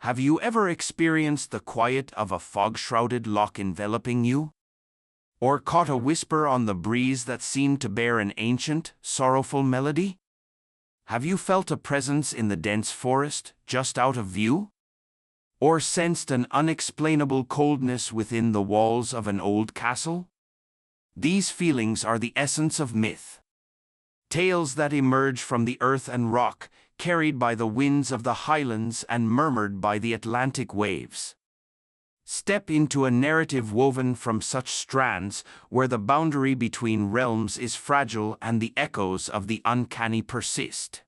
Have you ever experienced the quiet of a fog-shrouded loch enveloping you? Or caught a whisper on the breeze that seemed to bear an ancient, sorrowful melody? Have you felt a presence in the dense forest, just out of view? Or sensed an unexplainable coldness within the walls of an old castle? These feelings are the essence of myth. Tales that emerge from the earth and rock, carried by the winds of the Highlands and murmured by the Atlantic waves. Step into a narrative woven from such strands, where the boundary between realms is fragile and the echoes of the uncanny persist.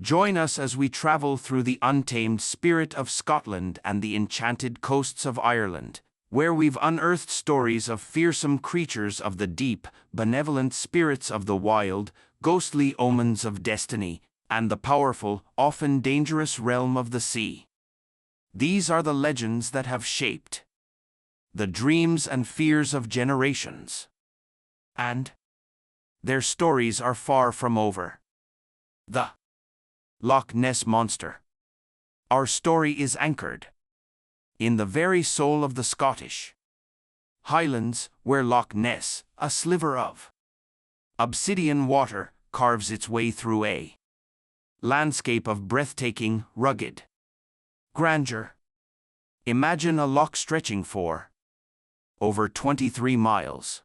Join us as we travel through the untamed spirit of Scotland and the enchanted coasts of Ireland, where we've unearthed stories of fearsome creatures of the deep, benevolent spirits of the wild, ghostly omens of destiny, and the powerful, often dangerous realm of the sea. These are the legends that have shaped the dreams and fears of generations. And their stories are far from over. The Loch Ness Monster. Our story is anchored in the very soul of the Scottish Highlands, where Loch Ness, a sliver of obsidian water, carves its way through a landscape of breathtaking, rugged grandeur. Imagine a loch stretching for over 23 miles.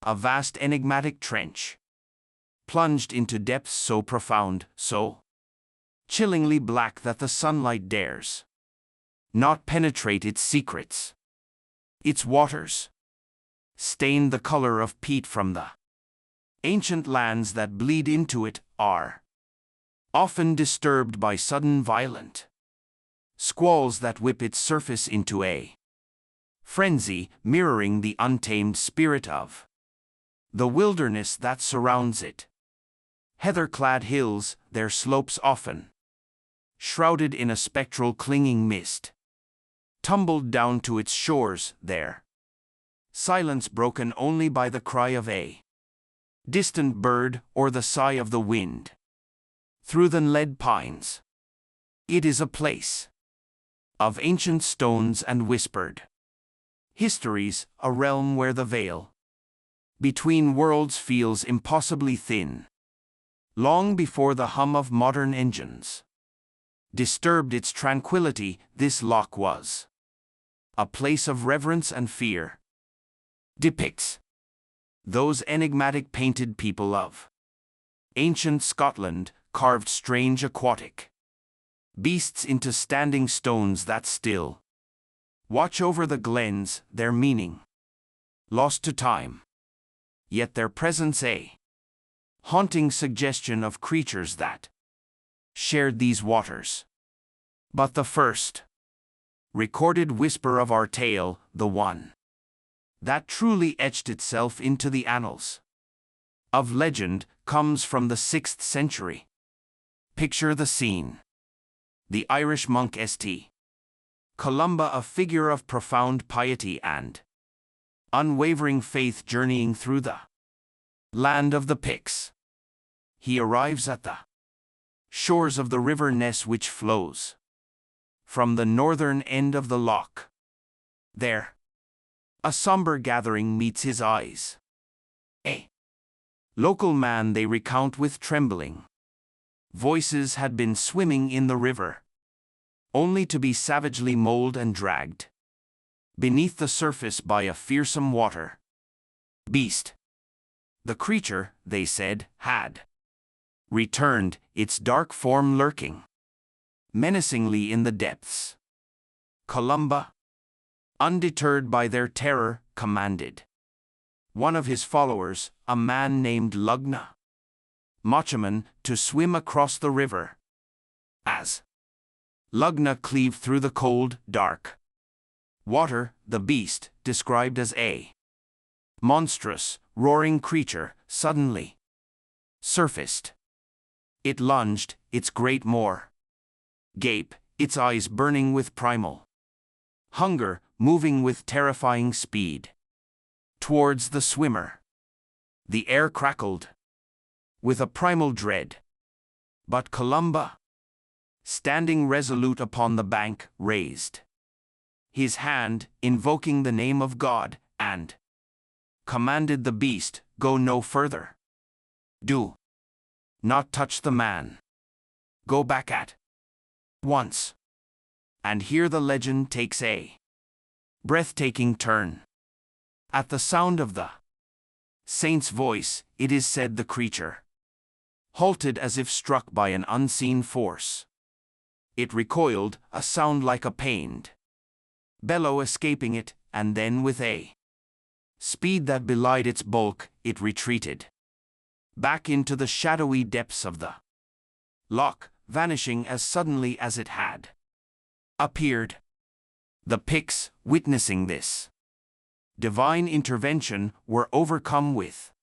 A vast enigmatic trench, plunged into depths so profound, so chillingly black that the sunlight dares not penetrate its secrets. Its waters, stained the color of peat from the ancient lands that bleed into it, are often disturbed by sudden violent squalls that whip its surface into a frenzy, mirroring the untamed spirit of the wilderness that surrounds it. Heather-clad hills, their slopes often shrouded in a spectral clinging mist, tumbled down to its shores, their silence broken only by the cry of a distant bird or the sigh of the wind through the lead pines. It is a place of ancient stones and whispered histories, a realm where the veil between worlds feels impossibly thin. Long before the hum of modern engines disturbed its tranquility, this loch was a place of reverence and fear. Depicts those enigmatic painted people of ancient Scotland, carved strange aquatic beasts into standing stones that still watch over the glens, their meaning lost to time, yet their presence a haunting suggestion of creatures that shared these waters. But the first recorded whisper of our tale, the one that truly etched itself into the annals of legend, comes from the 6th century. Picture the scene. The Irish monk St. Columba, a figure of profound piety and unwavering faith, journeying through the land of the Picts. He arrives at the shores of the river Ness, which flows from the northern end of the loch. There, a somber gathering meets his eyes. A local man, they recount with trembling voices, had been swimming in the river, only to be savagely mauled and dragged beneath the surface by a fearsome water beast. The creature, they said, had returned, its dark form lurking menacingly in the depths. Columba, undeterred by their terror, commanded one of his followers, a man named Lugna Mochaman, to swim across the river. As Lugna cleaved through the cold, dark water, the beast, described as a monstrous, roaring creature, suddenly surfaced. It lunged, its great maw gape, its eyes burning with primal hunger, moving with terrifying speed towards the swimmer. The air crackled with a primal dread. But Columba standing resolute upon the bank, raised his hand, invoking the name of God, and commanded the beast, "Go no further. Do not touch the man. Go back at once." And here the legend takes a breathtaking turn. At the sound of the saint's voice, it is said the creature halted as if struck by an unseen force. It recoiled, a sound like a pained bellow escaping it, and then with a speed that belied its bulk, it retreated back into the shadowy depths of the loch, vanishing as suddenly as it had appeared. The Picts, witnessing this divine intervention, were overcome with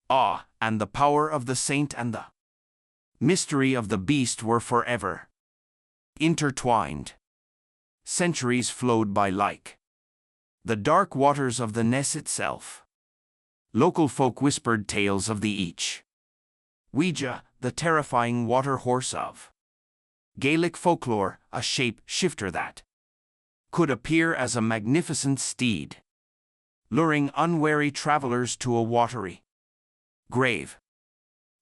awe, and the power of the saint and the mystery of the beast were forever intertwined. Centuries flowed by like the dark waters of the Ness itself. Local folk whispered tales of the Each-Uisge, the terrifying water horse of Gaelic folklore, a shape shifter that could appear as a magnificent steed, luring unwary travelers to a watery grave.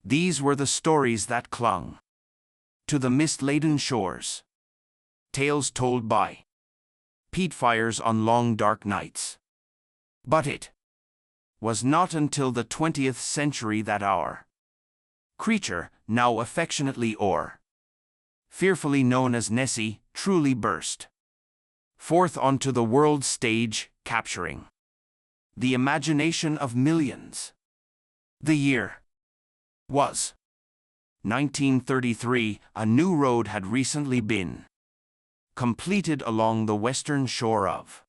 These were the stories that clung to the mist-laden shores, tales told by peat fires on long dark nights. But it was not until the 20th century that our creature, now affectionately or fearfully known as Nessie, truly burst forth onto the world stage, capturing the imagination of millions. The year was 1933. A new road had recently been completed along the western shore of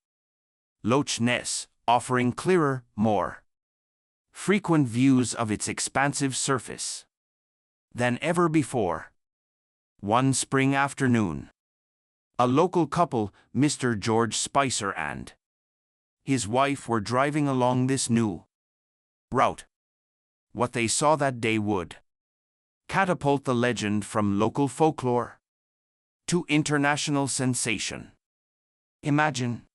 Loch Ness, offering clearer, more frequent views of its expansive surface than ever before. One spring afternoon, a local couple, Mr. George Spicer and his wife, were driving along this new route. What they saw that day would catapult the legend from local folklore to international sensation. Imagine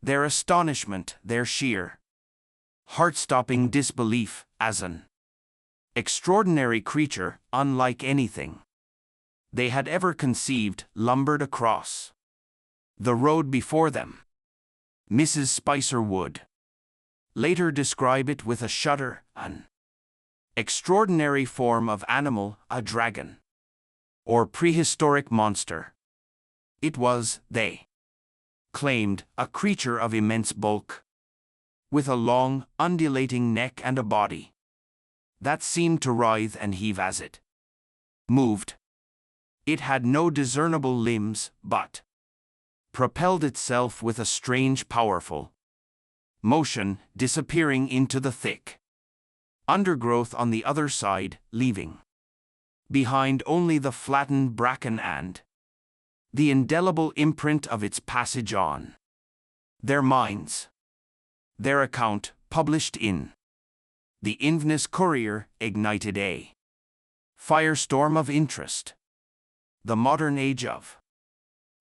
their astonishment, their sheer, heart-stopping disbelief, as an extraordinary creature, unlike anything they had ever conceived, lumbered across the road before them. Mrs. Spicer would later describe it with a shudder, an extraordinary form of animal, a dragon, or prehistoric monster. It was, they claimed, a creature of immense bulk, with a long, undulating neck and a body that seemed to writhe and heave as it moved. It had no discernible limbs, but propelled itself with a strange, powerful motion, disappearing into the thick undergrowth on the other side, leaving behind only the flattened bracken and the indelible imprint of its passage on their minds. Their account, published in the Inverness Courier, ignited a firestorm of interest. The modern age of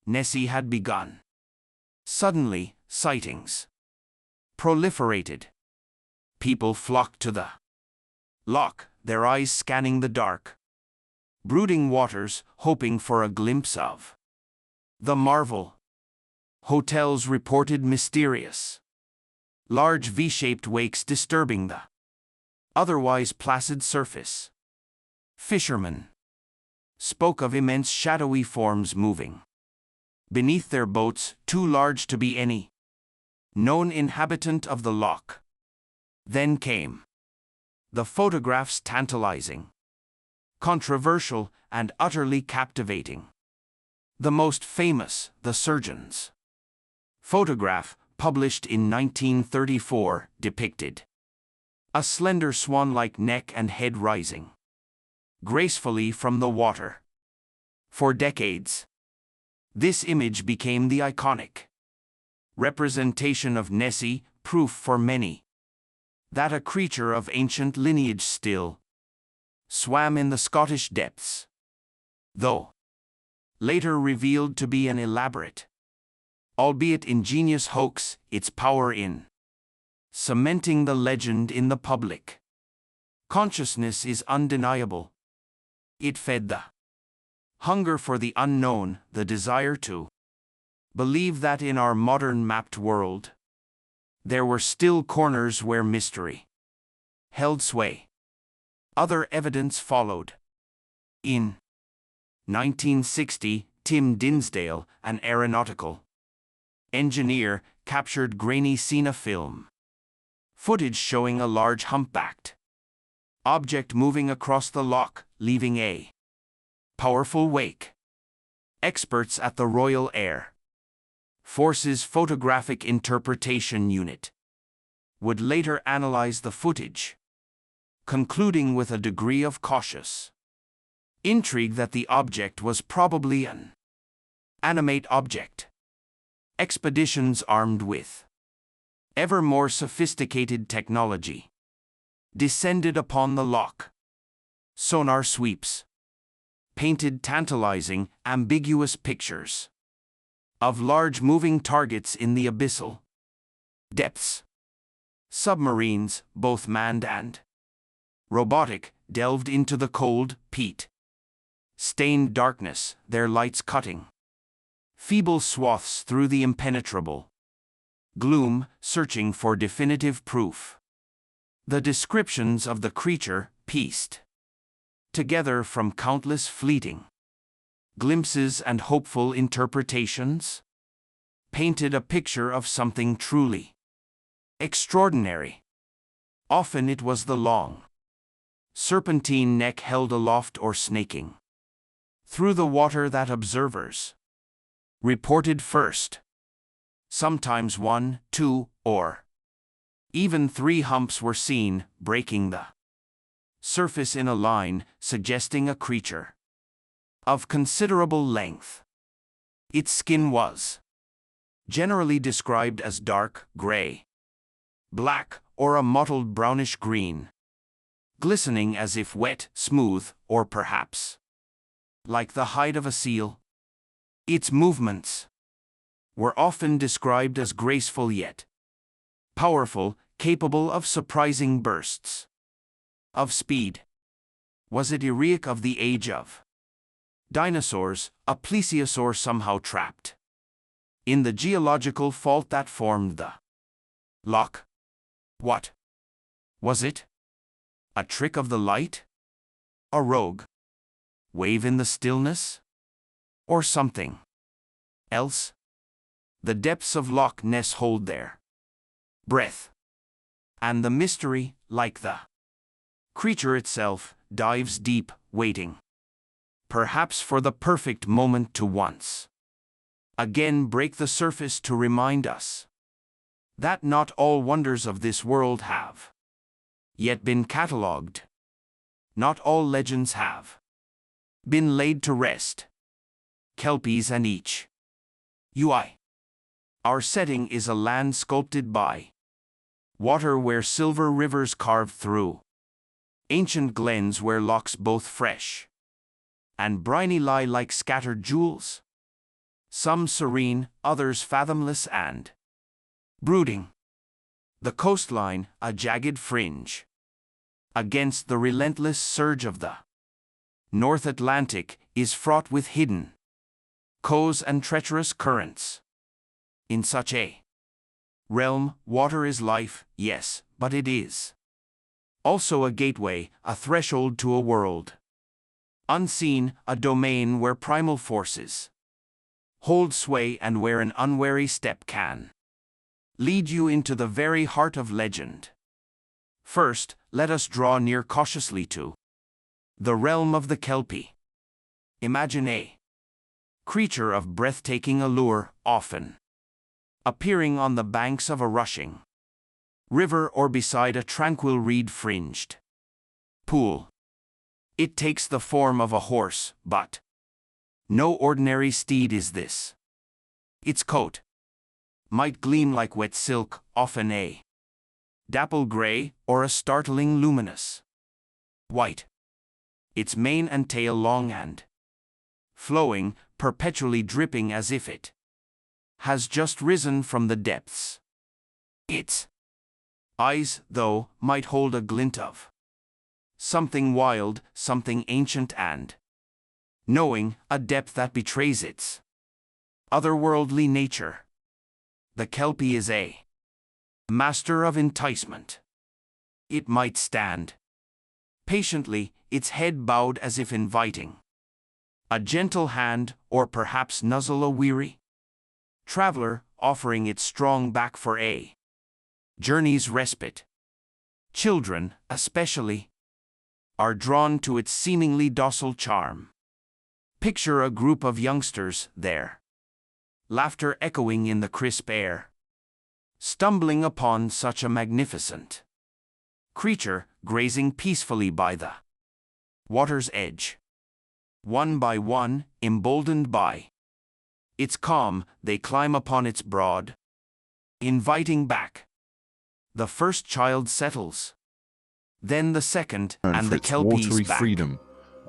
Nessie had begun. Suddenly, sightings proliferated. People flocked to the loch, their eyes scanning the dark, brooding waters, hoping for a glimpse of the marvel. Hotels reported mysterious, large V-shaped wakes disturbing the otherwise placid surface. Fishermen spoke of immense shadowy forms moving beneath their boats, too large to be any known inhabitant of the loch. Then came the photographs, tantalizing, controversial, and utterly captivating. The most famous, the surgeon's photograph, published in 1934, depicted a slender swan-like neck and head rising gracefully from the water. For decades, this image became the iconic representation of Nessie, proof for many that a creature of ancient lineage still swam in the Scottish depths. Though later revealed to be an elaborate, albeit ingenious hoax, its power in cementing the legend in the public consciousness is undeniable. It fed the hunger for the unknown, the desire to believe that in our modern mapped world, there were still corners where mystery held sway. Other evidence followed. In 1960, Tim Dinsdale, an aeronautical engineer, captured grainy scene film footage showing a large humpbacked object moving across the loch, leaving a powerful wake. Experts at the Royal Air Force's Photographic Interpretation Unit would later analyze the footage, concluding with a degree of cautious intrigue that the object was probably an animate object. Expeditions armed with ever more sophisticated technology descended upon the loch. Sonar sweeps painted tantalizing, ambiguous pictures of large moving targets in the abyssal depths. Submarines, both manned and robotic, delved into the cold, peat-stained darkness, their lights cutting feeble swaths through the impenetrable gloom, searching for definitive proof. The descriptions of the creature, pieced together from countless fleeting glimpses and hopeful interpretations, painted a picture of something truly extraordinary. Often it was the long, serpentine neck held aloft or snaking through the water that observers reported first. Sometimes 1, 2, or even 3 humps were seen, breaking the surface in a line, suggesting a creature of considerable length. Its skin was generally described as dark gray, black, or a mottled brownish green, glistening as if wet, smooth, or perhaps like the hide of a seal. Its movements were often described as graceful yet powerful, capable of surprising bursts of speed. Was it eerie of the age of dinosaurs, a plesiosaur somehow trapped in the geological fault that formed the loch? What was it? A trick of the light? A rogue wave in the stillness? Or something else? The depths of Loch Ness hold their breath, and the mystery, like the creature itself, dives deep, waiting perhaps for the perfect moment to once again break the surface to remind us that not all wonders of this world have yet been catalogued. Not all legends have been laid to rest. Kelpies and Each-Uisge. Our setting is a land sculpted by water where silver rivers carve through ancient glens where lochs both fresh and briny lie like scattered jewels, some serene, others fathomless and brooding. The coastline, a jagged fringe against the relentless surge of the North Atlantic, is fraught with hidden coves and treacherous currents. In such a realm, water is life, yes, but it is also a gateway, a threshold to a world unseen, a domain where primal forces hold sway and where an unwary step can lead you into the very heart of legend. First, let us draw near cautiously to the realm of the Kelpie. Imagine a creature of breathtaking allure, often appearing on the banks of a rushing river or beside a tranquil reed-fringed pool. It takes the form of a horse, but no ordinary steed is this. Its coat might gleam like wet silk, often a dapple gray, or a startling luminous white. Its mane and tail long and flowing, perpetually dripping as if it has just risen from the depths. Its eyes, though, might hold a glint of something wild, something ancient and knowing, a depth that betrays its otherworldly nature. The Kelpie is a master of enticement. It might stand patiently, its head bowed as if inviting a gentle hand, or perhaps nuzzle a weary traveler, offering its strong back for a journey's respite. Children, especially, are drawn to its seemingly docile charm. Picture a group of youngsters there, laughter echoing in the crisp air, stumbling upon such a magnificent creature grazing peacefully by the water's edge. One by one, emboldened by its calm, they climb upon its broad, inviting back. The first child settles, then the second, and the Kelpie's watery back freedom,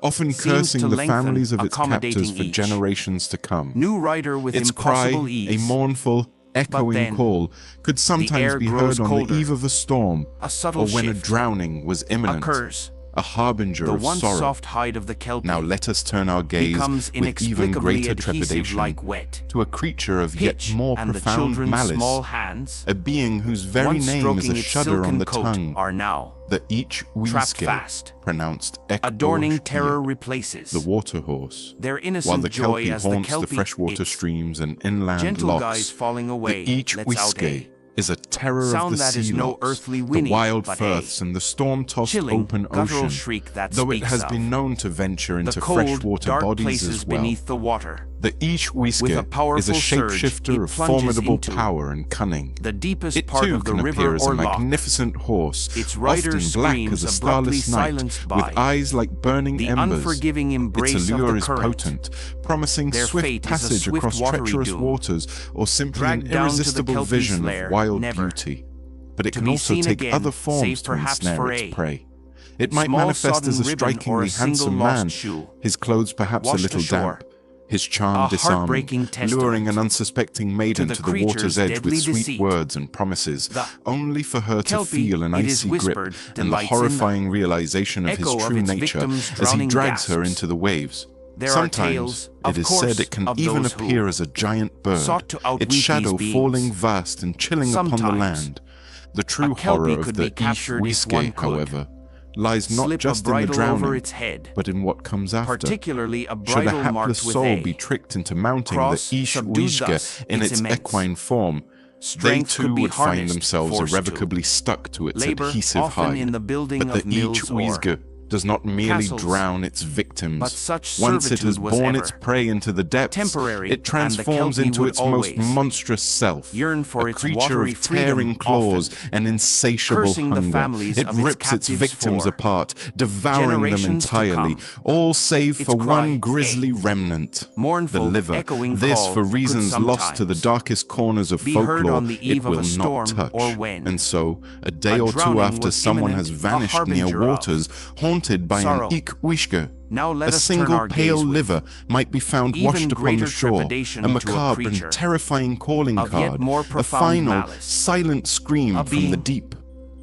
often seems cursing to the lengthen, families of its accommodating captors for each generations to come. new rider with Its cry, impossible a ease. mournful, echoing then, call, could sometimes air be grows heard on colder. the eve of a storm, A subtle or when a shift drowning was imminent, occurs. a harbinger The of once sorrow. soft hide of the Kelpie Now let us turn our gaze becomes with even inexplicably greater adhesive trepidation like wet to a creature of yet pitch, more and the profound children's malice, small hands, a being whose very once name is stroking a its shudder on silken the coat, tongue, are now the trapped Each-Uisge, fast. pronounced Adorning Each-Uisge, terror replaces the water horse. their While innocent the joy Kelpie as the haunts the Kelpie, freshwater its streams and inland gentle lochs, guise falling away, the lets out Each-Uisge is a terror of sound the that sea is no lochs, earthly the whinny, wild but firths and the storm-tossed chilling, open guttural ocean, shriek that though it speaks has of been known to venture the into cold, freshwater dark bodies places as well. beneath the water. The With a Each-Uisge powerful is a surge, shapeshifter it of plunges formidable into power and cunning. the deepest It part too of the can river appear as a or loch. magnificent horse, Its rider often black screams, as a abruptly starless night, silenced by with eyes like burning the embers. unforgiving embrace Its of allure the is current. potent, promising Their swift fate is a passage swift across watery treacherous doom, waters, or simply dragged an down to the irresistible Kelpie's vision lair, of wild never beauty. But it to can be also seen take again, other forms save to perhaps ensnare for its a prey. It might small manifest as sodden a ribbon or strikingly a single handsome lost man, shoe, his clothes perhaps a washed little ashore. damp, his charm A disarming, heartbreaking luring an testament unsuspecting maiden the to the water's creature's edge deadly with sweet deceit. words and promises, The only for her to Kelpie, feel an it is icy grip whispered, and the delights in the horrifying realization of his echo of true its nature victims' as he drowning drags her gasps. into the waves. There are Sometimes, tales, it of is course, said it can of even those who appear as a giant bird, sought to outwit its shadow these beings. falling vast and chilling upon the Sometimes, land. The true a Kelpie horror of could the be captured if one Each-Uisge, could however, lies not slip just a in the bridle drowning, over its head, but in what comes after. particularly a Should a bridle hapless marked with soul a be tricked into mounting cross, the subdued Each-Uisge thus, in its its immense equine form, they strength too could be would find harnessed, themselves forced to irrevocably stuck to its labor, adhesive often hide. in the building But the of mills or Each-Uisge does not merely castles, drown its victims. but such Once it has servitude was borne ever its prey into the depths, temporary, it transforms and the into Kelpie its would most always monstrous self, yearn for a its creature watery of freedom, tearing claws often and insatiable cursing the hunger. families It of its rips its captives victims for apart, devouring them generations to entirely, come. all save Its for cry, one grisly remnant, the mournful, liver. echoing This, call for could reasons lost to the sometimes darkest corners of be heard folklore, on the eve it of will a not storm, touch. or when And so, a day a or two drowning after was someone imminent, has a vanished near harbinger of waters, haunted by sorrow. an Each-Uisge, Now let a us turn single our pale gaze with liver might be found even washed upon greater the shore, trepidation a to a macabre creature and terrifying calling of yet card, more a profound final, malice, silent scream a from the being deep.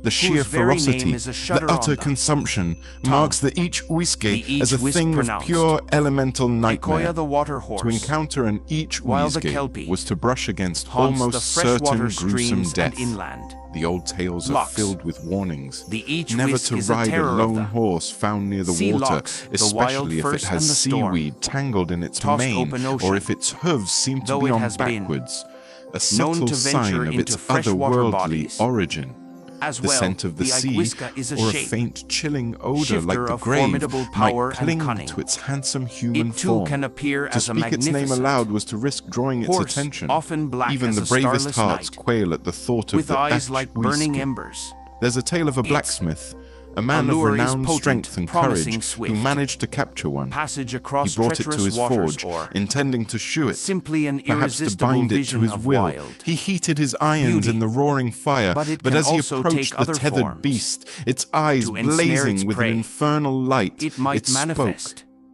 The sheer whose very ferocity, name is a shudder the on utter the consumption, tongue. marks the Each-Uisge as a Each-Uisge thing of pronounced pure elemental nightmare. Echoia the water To horse, encounter an while the Each-Uisge Kelpie was to brush against haunts the almost certain freshwater gruesome streams death. and inland. The old tales are Lochs. filled with warnings. The Each-Uisge Never to is a ride a terror of lone the horse found near the sea water, lochs, the wild especially if it first has and the storm. seaweed tangled in its Tossed mane, open ocean. or if its hooves seem to Though be it on has been backwards, a known subtle to venture sign of into its freshwater otherworldly bodies. origin. As The well, scent of the sea, Each-Uisge is a or a shape, faint chilling odor shifter like the of grave, formidable power might and cling cunning. to its handsome human It too form. can appear To as a speak its name magnificent aloud was to risk drawing its horse, attention. often black Even as the a bravest starless hearts night, quail at the thought of with the eyes like burning Each-Uisge. embers. There's a tale of a blacksmith, a man of allure is renowned potent, strength and promising courage, swift who managed to capture one. Passage He across brought it to treacherous his waters, forge, or intending to shoe it, simply an perhaps to irresistible bind it to vision his of will. wild He heated his irons beauty. in the roaring fire, But it can as he also approached take the other tethered forms. beast, its eyes To ensnare blazing its with prey, an infernal light, it might spoke. manifest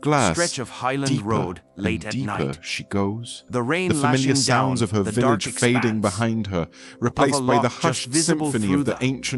glass. stretch of Highland Deeper road and late at deeper night. she goes. The rain The familiar lashing sounds down of her the village dark fading expanse behind her, replaced by loch the just hushed visible symphony through of the the ancient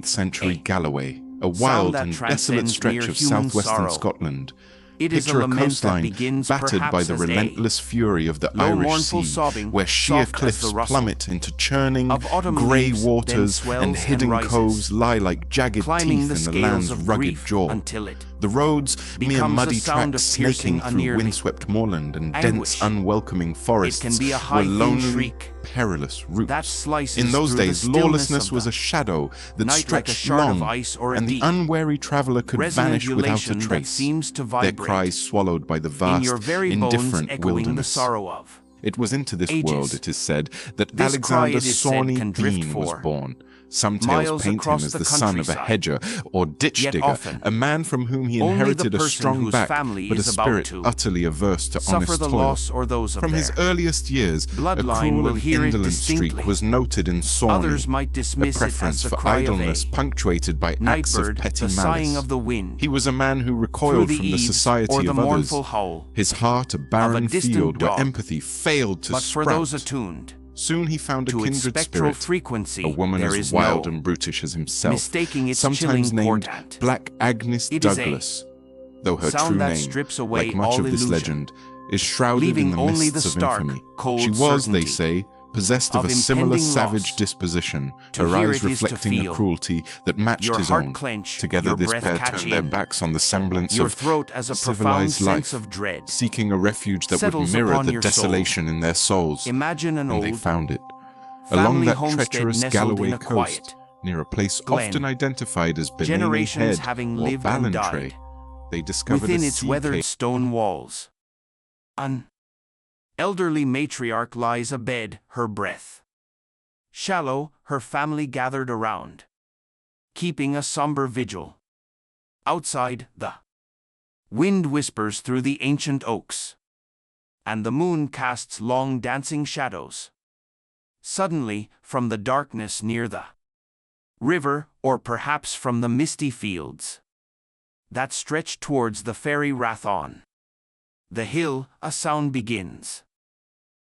13th century A Galloway, a sound wild that and desolate transcends stretch mere of human southwestern sorrow. Scotland, It is a Picture a lament that coastline begins battered by perhaps the as a relentless fury of the low, Irish mournful Sea, sobbing, where sheer soft as cliffs the rustle plummet into churning, of autumn grey leaves, then waters, swells and hidden rises, coves lie like jagged climbing teeth the in the scales land's of rugged grief jaw. until it The roads, mere becomes a muddy sound tracks of piercing, snaking through nearly windswept moorland and anguish. dense, unwelcoming forests, It can be a high, were thin lonely, shriek perilous routes. that slices In those through the days, stillness lawlessness of was the a shadow that night, like a stretched shard of long, ice or a and the deep, unwary traveller could resonant vanish without a ululation that trace, seems to their vibrate cries swallowed by the in your vast, very bones, indifferent echoing the wilderness. sorrow of It was into this ages. world, it is said, that This cry, Alexander it is said, Sawney can drift Dean was for born. Some tales miles paint him across as the the son of a countryside. hedger or ditch Yet digger, often, a man from whom he only the inherited a person strong whose back, family but a is about spirit to utterly averse to suffer honest the toil. loss or those of From his their earliest years, a bloodline cruel will and hear it indolent distinctly. streak was noted in Sawney, Others might a dismiss it preference as the for cry idleness of a punctuated by acts of nightbird, petty the malice. sighing of the wind He was a man who through recoiled the from the eaves, society or the of others, mournful howl his heart a barren distant field where dog. empathy failed to but for sprout. those attuned Soon he found a to its kindred spectral spirit, frequency, a woman there as is wild no and brutish as himself, mistaking its sometimes chilling named portent. Black Agnes It is a Douglas, though her sound true that name, strips away like much all of this illusion, legend, is shrouded leaving in the only mists the of stark, infamy. cold She was, they certainty say, possessed of of a similar impending savage loss. disposition, To her hear eyes it is to reflecting a feel cruelty that matched your his heart own. clench, Together your this breath pair catch turned their in backs on the semblance your of throat as a profound civilized sense life, of dread seeking a refuge that would settles mirror upon the your soul. desolation in their souls. Imagine an And they old found it. Along family that homestead treacherous nestled Galloway in a coast, quiet near a place glen, often identified as Benany generations Head having or lived and Ballantrae, died they discovered within a its sea weathered cave. stone walls. An elderly matriarch lies abed, her breath shallow, her family gathered around, keeping a somber vigil. Outside, the wind whispers through the ancient oaks, and the moon casts long dancing shadows. Suddenly, from the darkness near the river, or perhaps from the misty fields that stretch towards the fairy Rathon, the hill, a sound begins.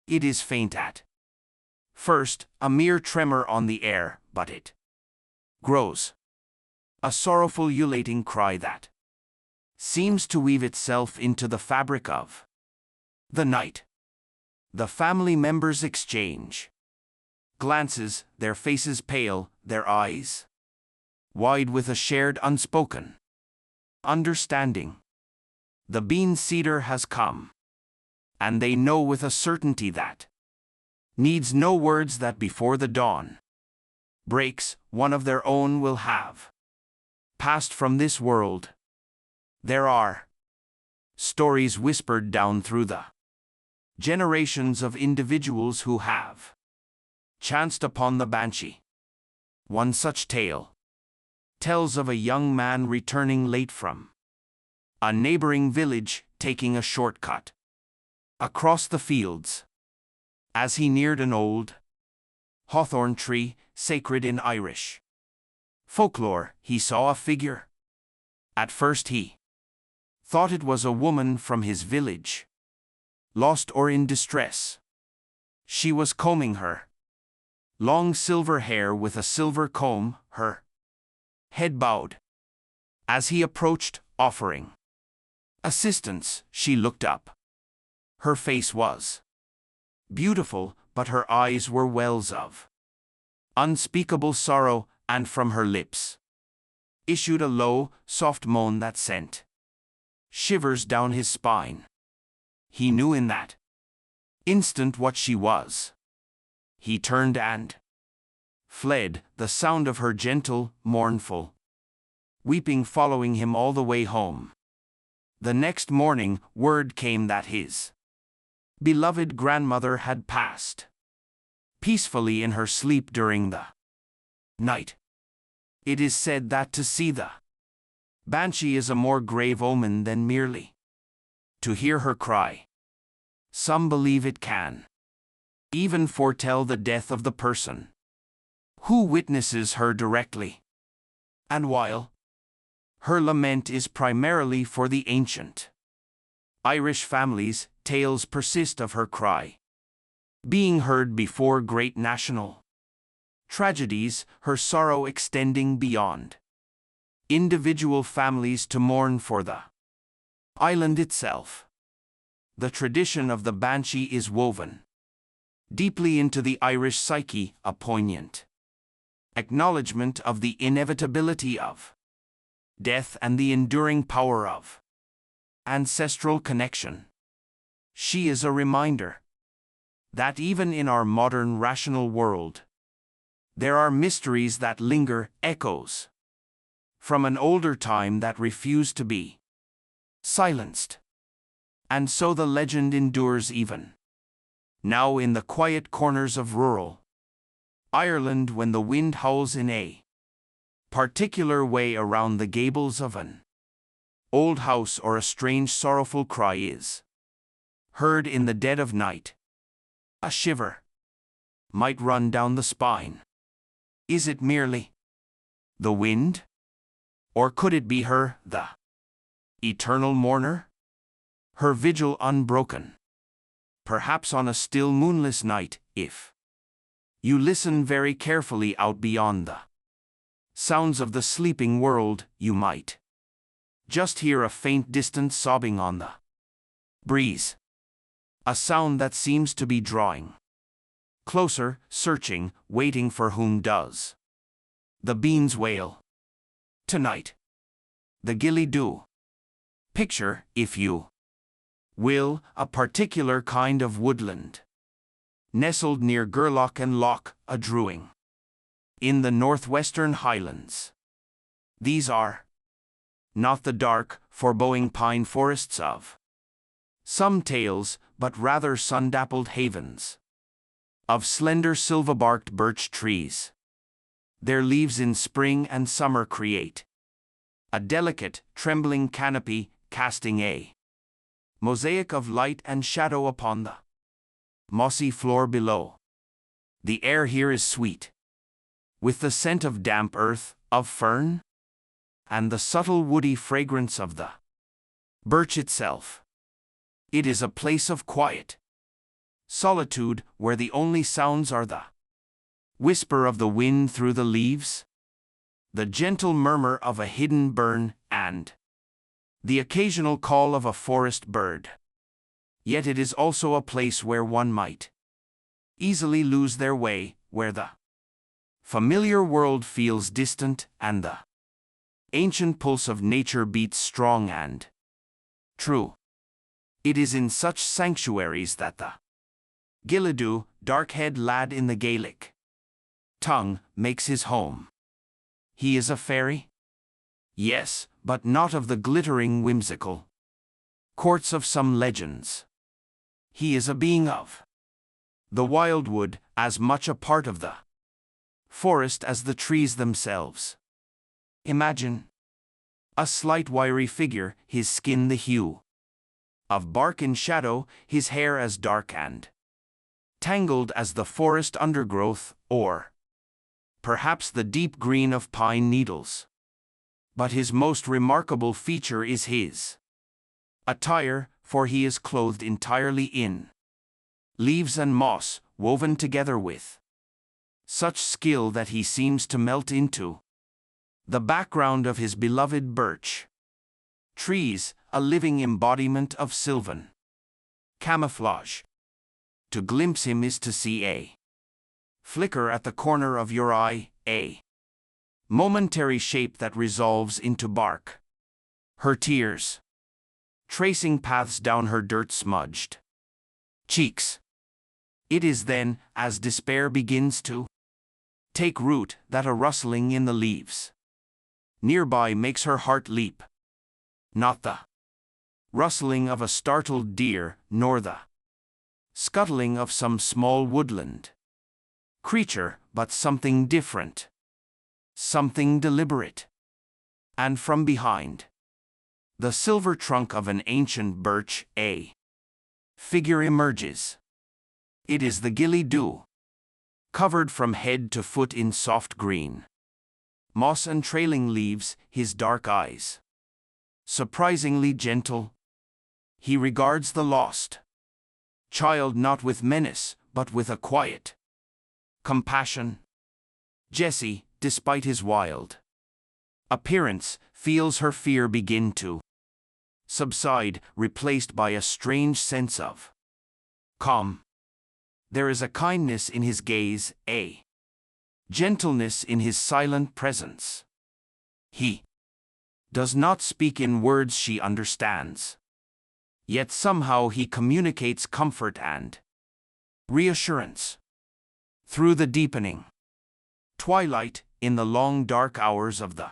It is faint at first, a mere tremor on the air, but it grows. A sorrowful ululating cry that seems to weave itself into the fabric of the night. The family members exchange glances, their faces pale, their eyes wide with a shared unspoken understanding. The bean cedar has come, and they know with a certainty that needs no words that before the dawn breaks, one of their own will have passed from this world. There are stories whispered down through the generations of individuals who have chanced upon the banshee. One such tale tells of a young man returning late from a neighboring village, taking a shortcut across the fields. As he neared an old hawthorn tree, sacred in Irish folklore, he saw a figure. At first he thought it was a woman from his village, lost or in distress. She was combing her long silver hair with a silver comb, her head bowed. As he approached, offering assistance, she looked up. Her face was beautiful, but her eyes were wells of unspeakable sorrow, and from her lips issued a low, soft moan that sent shivers down his spine. He knew in that instant what she was. He turned and fled, the sound of her gentle, mournful weeping following him all the way home. The next morning, word came that his beloved grandmother had passed peacefully in her sleep during the night. It is said that to see the banshee is a more grave omen than merely to hear her cry. Some believe it can even foretell the death of the person who witnesses her directly. And while her lament is primarily for the ancient Irish families, tales persist of her cry being heard before great national tragedies, her sorrow extending beyond individual families to mourn for the island itself. The tradition of the banshee is woven deeply into the Irish psyche, a poignant acknowledgement of the inevitability of death and the enduring power of ancestral connection. She is a reminder that even in our modern rational world, there are mysteries that linger, echoes from an older time that refuse to be silenced. And so the legend endures even now in the quiet corners of rural Ireland, when the wind howls in a particular way around the gables of an old house, or a strange sorrowful cry is heard in the dead of night. A shiver might run down the spine. Is it merely the wind? Or could it be her, the eternal mourner? Her vigil unbroken, perhaps on a still moonless night, if you listen very carefully out beyond the sounds of the sleeping world, you might just hear a faint distant sobbing on the breeze. A sound that seems to be drawing closer, searching, waiting for whom does the beans wail tonight. The gilly do. Picture, if you will, a particular kind of woodland nestled near Loch and Loch, a druing in the northwestern Highlands. These are not the dark, foreboding pine forests of some tales, but rather sun-dappled havens of slender silver-barked birch trees. Their leaves in spring and summer create a delicate, trembling canopy, casting a mosaic of light and shadow upon the mossy floor below. The air here is sweet, with the scent of damp earth, of fern, and the subtle woody fragrance of the birch itself. It is a place of quiet solitude, where the only sounds are the whisper of the wind through the leaves, the gentle murmur of a hidden burn, and the occasional call of a forest bird. Yet it is also a place where one might easily lose their way, where the familiar world feels distant and the ancient pulse of nature beats strong and true. It is in such sanctuaries that the Gillidu, dark-haired lad in the Gaelic tongue, makes his home. He is a fairy? Yes, but not of the glittering whimsical courts of some legends. He is a being of the wildwood, as much a part of the forest as the trees themselves. Imagine a slight wiry figure, his skin the hue of bark in shadow, his hair as dark and tangled as the forest undergrowth, or perhaps the deep green of pine needles. But his most remarkable feature is his attire, for he is clothed entirely in leaves and moss, woven together with such skill that he seems to melt into the background of his beloved birch trees, a living embodiment of sylvan camouflage. To glimpse him is to see a flicker at the corner of your eye, a momentary shape that resolves into bark. Her tears tracing paths down her dirt-smudged cheeks. It is then, as despair begins to take root, that a rustling in the leaves nearby makes her heart leap. Not the rustling of a startled deer, nor the scuttling of some small woodland creature, but something different, something deliberate. And from behind the silver trunk of an ancient birch, a figure emerges. It is the Gilly-doo, covered from head to foot in soft green moss and trailing leaves, his dark eyes surprisingly gentle. He regards the lost child not with menace, but with a quiet compassion. Jessie, despite his wild appearance, feels her fear begin to subside, replaced by a strange sense of calm. There is a kindness in his gaze, a gentleness in his silent presence. He does not speak in words she understands. Yet somehow he communicates comfort and reassurance. Through the deepening twilight, in the long dark hours of the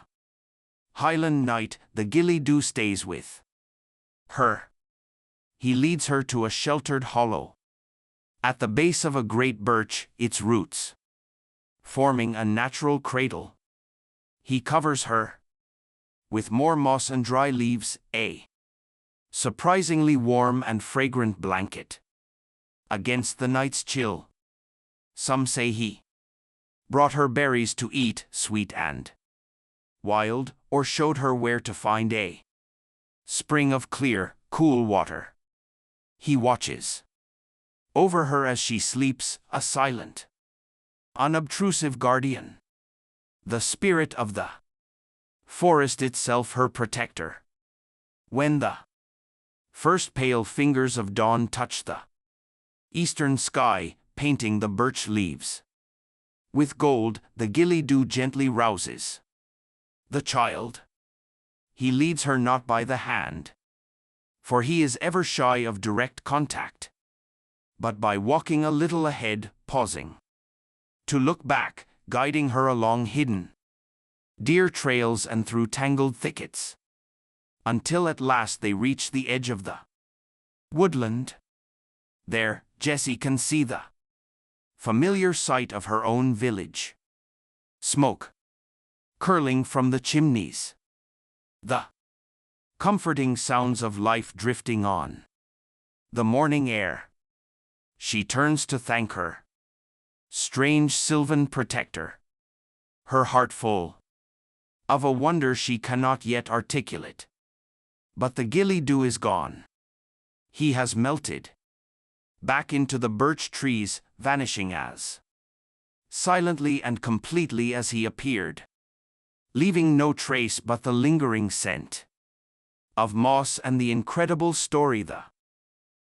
Highland night, the Gilly-Doo stays with her. He leads her to a sheltered hollow at the base of a great birch, its roots forming a natural cradle. He covers her with more moss and dry leaves, a surprisingly warm and fragrant blanket against the night's chill. Some say he brought her berries to eat, sweet and wild, or showed her where to find a spring of clear, cool water. He watches over her as she sleeps, a silent, unobtrusive guardian, the spirit of the forest itself her protector. When the first pale fingers of dawn touch the eastern sky, painting the birch leaves with gold, the Gilly-Doo gently rouses the child. He leads her not by the hand, for he is ever shy of direct contact, but by walking a little ahead, pausing to look back, guiding her along hidden deer trails and through tangled thickets, until at last they reach the edge of the woodland. There, Jessie can see the familiar sight of her own village. Smoke curling from the chimneys. The comforting sounds of life drifting on the morning air. She turns to thank her strange sylvan protector, her heart full of a wonder she cannot yet articulate. But the Gilly-Doo is gone. He has melted back into the birch trees, vanishing as silently and completely as he appeared, leaving no trace but the lingering scent of moss and the incredible story the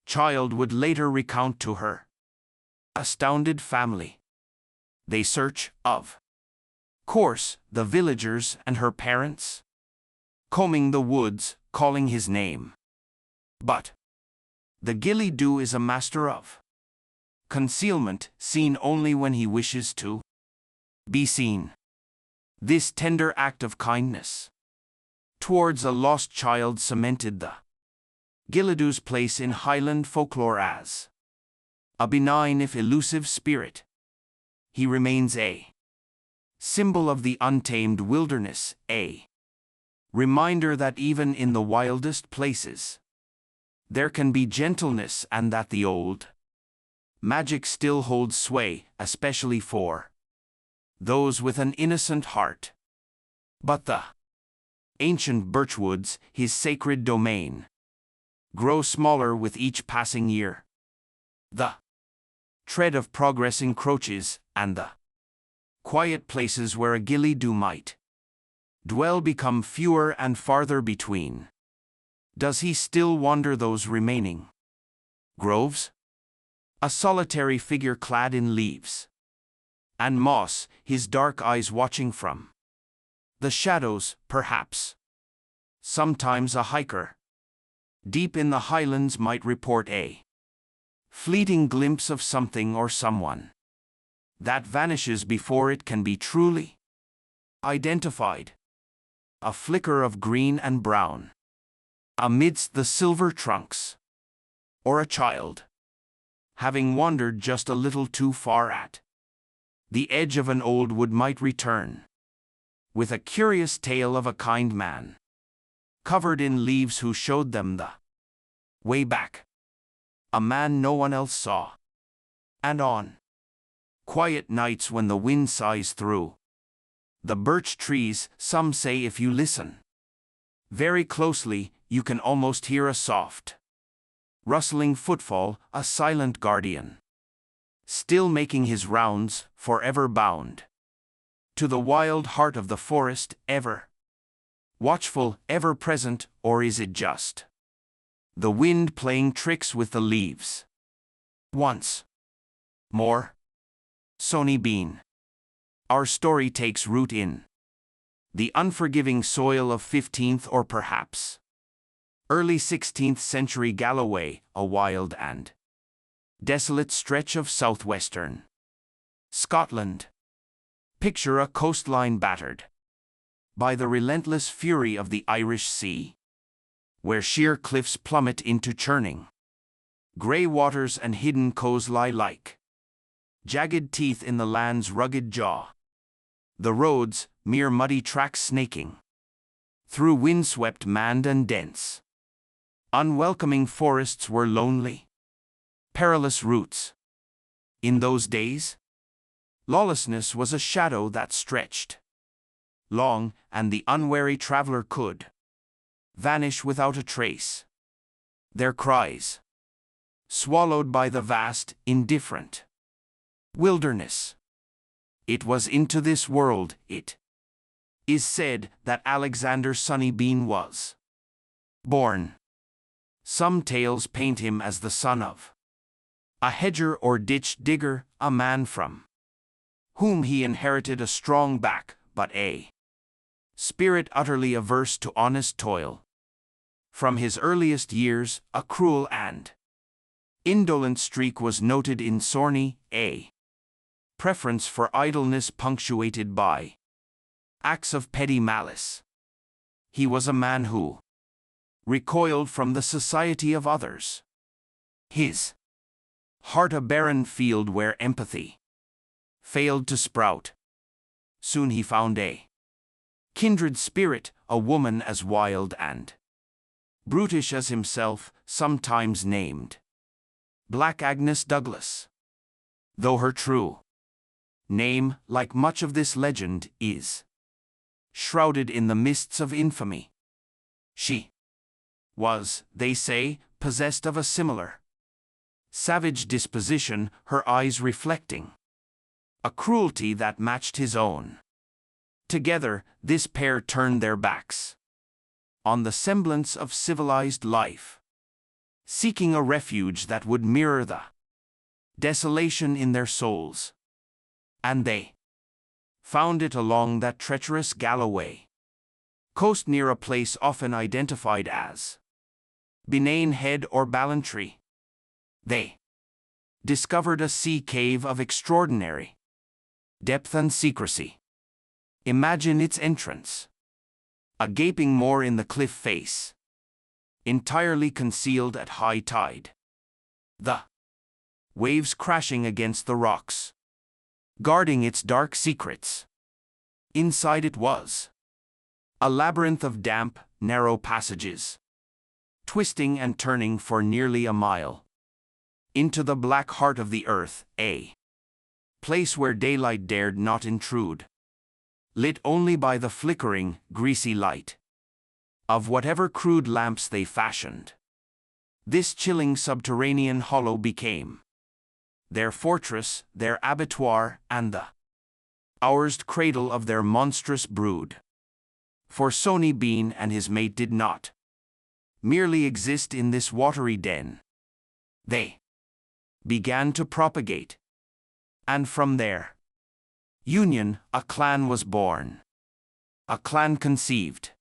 child would later recount to her astounded family. They search, of course, the villagers and her parents, combing the woods, calling his name. But the Gilly-Doo is a master of concealment, seen only when he wishes to be seen. This tender act of kindness towards a lost child cemented the Gilly-Doo's place in Highland folklore as a benign if elusive spirit. He remains a symbol of the untamed wilderness, a reminder that even in the wildest places there can be gentleness, and that the old magic still holds sway, especially for those with an innocent heart. But the ancient birchwoods, his sacred domain, grow smaller with each passing year. The tread of progress encroaches, and the quiet places where a Gilly-Doo might dwell become fewer and farther between. Does he still wander those remaining groves? A solitary figure clad in leaves and moss, his dark eyes watching from the shadows, perhaps. Sometimes a hiker deep in the Highlands might report a fleeting glimpse of something or someone that vanishes before it can be truly identified. A flicker of green and brown amidst the silver trunks, or a child having wandered just a little too far at the edge of an old wood might return with a curious tale of a kind man covered in leaves who showed them the way back, a man no one else saw. And on quiet nights when the wind sighs through the birch trees, some say if you listen very closely, you can almost hear a soft, rustling footfall, a silent guardian, still making his rounds, forever bound to the wild heart of the forest, ever watchful, ever present. Or is it just the wind playing tricks with the leaves. Once more, Sonny Bean. Our story takes root in the unforgiving soil of 15th or perhaps early 16th century Galloway, a wild and desolate stretch of southwestern Scotland. Picture a coastline battered by the relentless fury of the Irish Sea, where sheer cliffs plummet into churning grey waters and hidden coves lie like jagged teeth in the land's rugged jaw. The roads, mere muddy tracks snaking through windswept mand and dense, unwelcoming forests were lonely, perilous routes. In those days, lawlessness was a shadow that stretched long, and the unwary traveler could vanish without a trace. Their cries swallowed by the vast, indifferent wilderness. It was into this world, it is said, that Alexander Sonny Bean was born. Some tales paint him as the son of a hedger or ditch digger, a man from whom he inherited a strong back, but a spirit utterly averse to honest toil. From his earliest years, a cruel and indolent streak was noted in Sorney, a preference for idleness punctuated by acts of petty malice. He was a man who recoiled from the society of others, his heart a barren field where empathy failed to sprout. Soon he found a kindred spirit, a woman as wild and brutish as himself, sometimes named Black Agnes Douglas, though her true name, like much of this legend, is shrouded in the mists of infamy. She was, they say, possessed of a similar savage disposition, her eyes reflecting a cruelty that matched his own. Together, this pair turned their backs on the semblance of civilized life, seeking a refuge that would mirror the desolation in their souls. And they found it along that treacherous Galloway coast near a place often identified as Benane Head or Ballantrae. They discovered a sea cave of extraordinary depth and secrecy. Imagine its entrance. A gaping moor in the cliff face, entirely concealed at high tide. The waves crashing against the rocks, guarding its dark secrets. Inside it was a labyrinth of damp, narrow passages, twisting and turning for nearly a mile. Into the black heart of the earth, a place where daylight dared not intrude, lit only by the flickering, greasy light of whatever crude lamps they fashioned. This chilling subterranean hollow became their fortress, their abattoir, and the hoursed cradle of their monstrous brood. For Sonny Bean and his mate did not merely exist in this watery den. They began to propagate, and from their union a clan was born. A clan conceived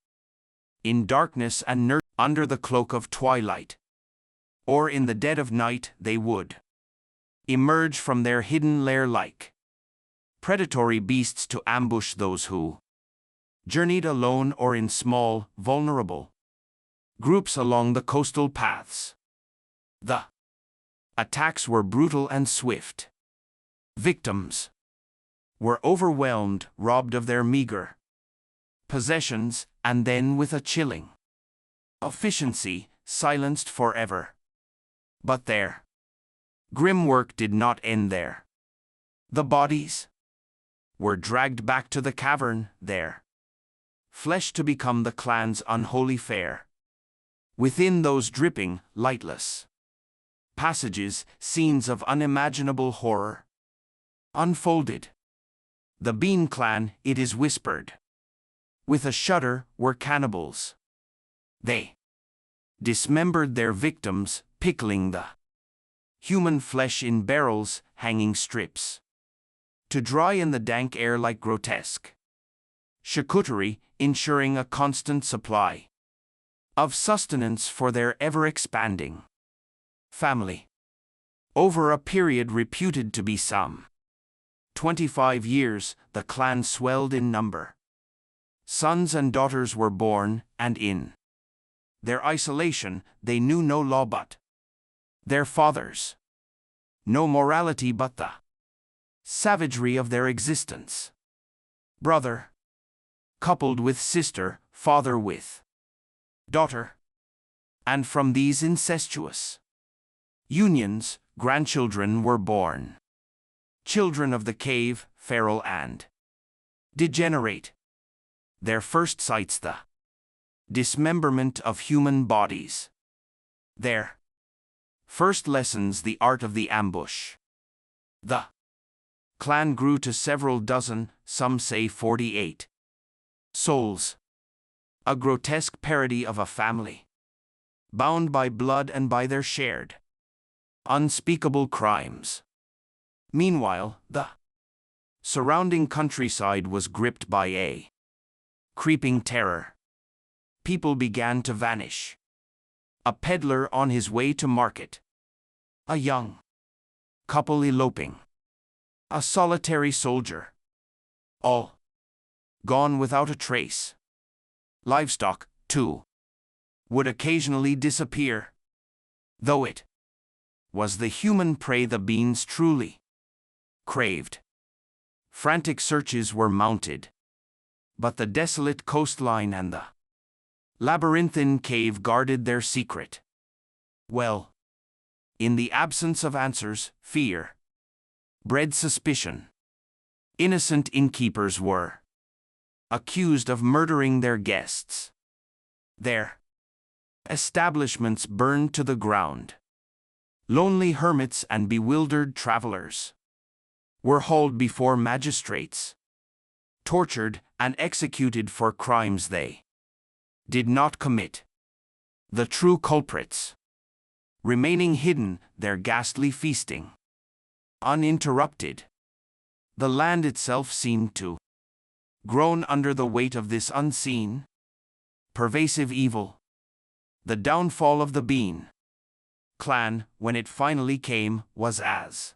in darkness and nurtured under the cloak of twilight, or in the dead of night they would emerge from their hidden lair like predatory beasts to ambush those who journeyed alone or in small, vulnerable groups along the coastal paths. The attacks were brutal and swift. Victims were overwhelmed, robbed of their meager possessions, and then with a chilling efficiency, silenced forever. But their grim work did not end there. The bodies were dragged back to the cavern, their flesh to become the clan's unholy fare. Within those dripping, lightless passages, scenes of unimaginable horror unfolded. The Bean clan, it is whispered with a shudder, were cannibals. They dismembered their victims, pickling the human flesh in barrels, hanging strips, to dry in the dank air like grotesque charcuterie, ensuring a constant supply of sustenance for their ever-expanding family. Over a period reputed to be some 25 years, the clan swelled in number. Sons and daughters were born, and in their isolation, they knew no law but their fathers, no morality but the savagery of their existence. Brother coupled with sister, father with daughter, and from these incestuous unions, grandchildren were born. Children of the cave, feral and degenerate. Their first sights the dismemberment of human bodies. Their first lessons the art of the ambush. The clan grew to several dozen, some say 48 souls. A grotesque parody of a family, bound by blood and by their shared unspeakable crimes. Meanwhile, the surrounding countryside was gripped by a creeping terror. People began to vanish. A peddler on his way to market. A young couple eloping. A solitary soldier. All gone without a trace. Livestock, too, would occasionally disappear. Though it was the human prey the beings truly craved. Frantic searches were mounted, but the desolate coastline and the labyrinthine cave guarded their secret. Well, in the absence of answers, fear bred suspicion. Innocent innkeepers were accused of murdering their guests. Their establishments burned to the ground. Lonely hermits and bewildered travelers were hauled before magistrates, tortured and executed for crimes they did not commit. The true culprits remaining hidden, their ghastly feasting uninterrupted. The land itself seemed to groan under the weight of this unseen, pervasive evil. The downfall of the Bean clan, when it finally came, was as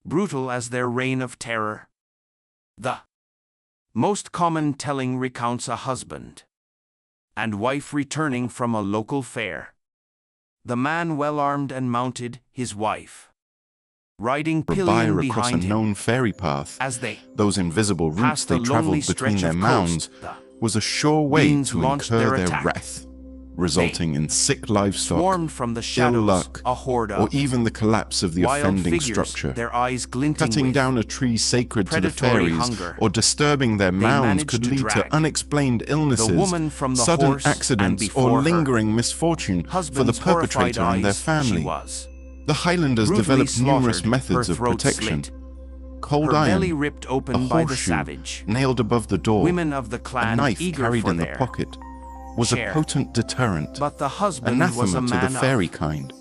brutal as their reign of terror. The most common telling recounts a husband and wife returning from a local fair. The man well armed and mounted, his wife riding pillion across a behind him. known fairy path, As they those invisible routes passed they the lonely travelled between stretch their of mounds coast, the was a sure way beings to launched incur their their attack. wrath, resulting in sick livestock, swarmed from the ill shadows, luck, a horde or of even the collapse of the wild offending figures, structure. their eyes glinting Cutting with down a tree sacred to the predatory fairies hunger. or disturbing their They mounds managed could to lead drag to unexplained illnesses, the woman from the sudden horse, and accidents, before or her lingering misfortune for the husband's horrified perpetrator and their eyes, family. she was The Highlanders brutally developed numerous slaughtered, methods her of throat protection. slit, Cold her iron, belly ripped a open by the horseshoe savage. nailed above the door, Women of the a clan knife eager carried for in the their pocket, was share. a potent deterrent, But the husband was a anathema to man the fairy of kind.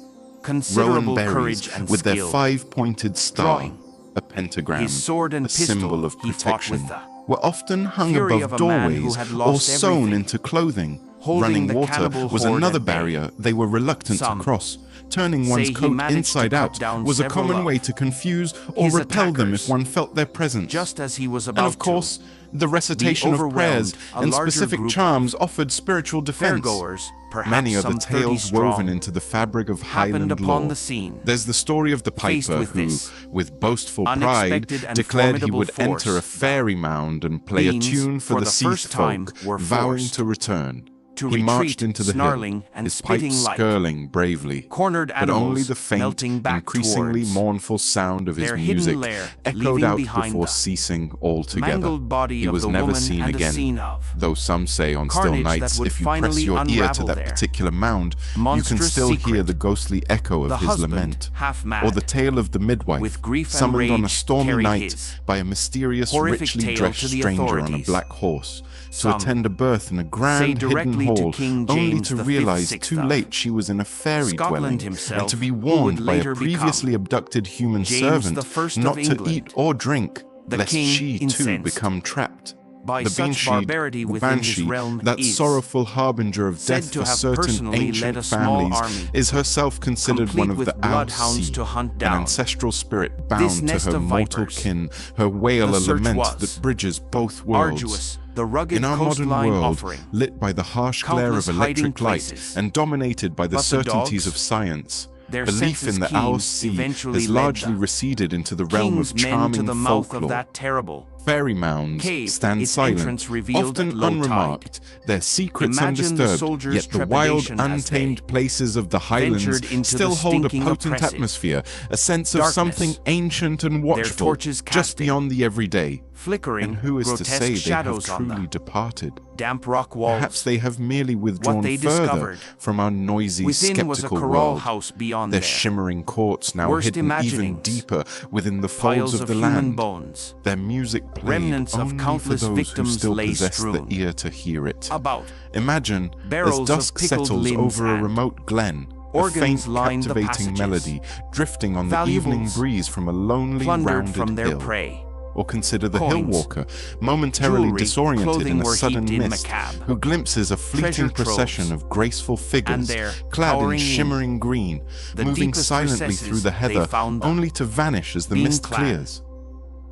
considerable Rowan courage berries and with their skill. five-pointed star, Drawing a pentagram, his sword and a pistol, symbol of he fought protection, with the were often hung fury above of a man who doorways had or lost sewn everything. into clothing. Holding Running the water cannibal was horde another at bay. barrier they were reluctant to Some cross. Turning say one's he coat managed to inside cut out down was a several common of way to confuse or his repel them attackers, if one felt their presence. just as he was about And of course, the recitation of overwhelmed, prayers a and larger specific group charms offered spiritual defense. fairgoers, perhaps Many are the some 30 tales strong, woven into the fabric of happened Highland upon lore. the scene. There's the story of the Faced piper with who, this with boastful pride, unexpected and declared he formidable would force, enter a fairy mound and play a beings, tune for for the the ceased first time, folk, were vowing forced to return. to He retreat, marched into the snarling hill, and his pipe spitting like skirling bravely. cornered But only animals the faint, melting back increasingly towards mournful sound of his their music hidden lair, echoed leaving out behind before the ceasing altogether. mangled body He of was the never woman seen and again. a scene of Though some say on still carnage that nights, would if you press finally your ear to unravel that their particular mound, you can monstrous still hear secret. the ghostly echo of The his husband, lament, half mad, or the tale of the midwife, with grief and summoned on a rage, stormy carried night his by a mysterious, horrific richly tale dressed to the stranger on a authorities. black horse, to Some attend a birth in a say grand hidden directly hall, King only James to V, realize 6th too of late she was in a fairy Scotland dwelling, himself, and to be who would warned by a later previously abducted human James servant I not of to England. eat or drink, The lest king, she too incensed become trapped. by The such barbarity the within his banshee, realm that is sorrowful harbinger of said death to for have certain personally led ancient a small families, army, is herself considered complete one of with the bloodhounds Ao-Si, to hunt an down ancestral spirit this bound to nest her of mortal vipers. kin, her wail The a search lament was that bridges both worlds. arduous, the rugged In our modern coastline world, offering lit by the harsh glare countless of hiding electric light places. and dominated by the But the certainties dogs, of science, their belief senses in the keen, Ao-Si eventually has led largely the receded into the realm king's of men to charming the mouth of folklore. that terrible Fairy mounds cave, stand its silent, entrance revealed often at low unremarked, their secrets Imagine the undisturbed, soldiers' yet the wild, trepidation as they untamed places of the Highlands ventured into still the hold a stinking, potent oppressive atmosphere, a sense of darkness, something ancient and watchful, torches just casting beyond the everyday. flickering, And who is to grotesque say they have shadows on truly the departed? damp rock walls. Perhaps they have merely withdrawn they further discovered from our noisy, within was a skeptical corral world. house beyond Their their shimmering courts now worst hidden even imaginings, deeper within the folds piles of the human land. bones, Their music played remnants of only for countless those who victims still lay possess the strewn ear to hear it. about Imagine, barrels as of dusk pickled settles limbs over a and remote glen, a organs faint, line the captivating passages, melody drifting on the evening valuables breeze from a lonely, plundered rounded from their hill. prey. Or consider the hill Coins, walker, momentarily jewelry, disoriented clothing in a were sudden heaped in mist, macabre, who glimpses a fleeting treasure procession troves, of graceful and figures, there, clad in cowering in shimmering green, the moving deepest silently recesses, through the they heather, found them, only to vanish as the being mist clad. clears.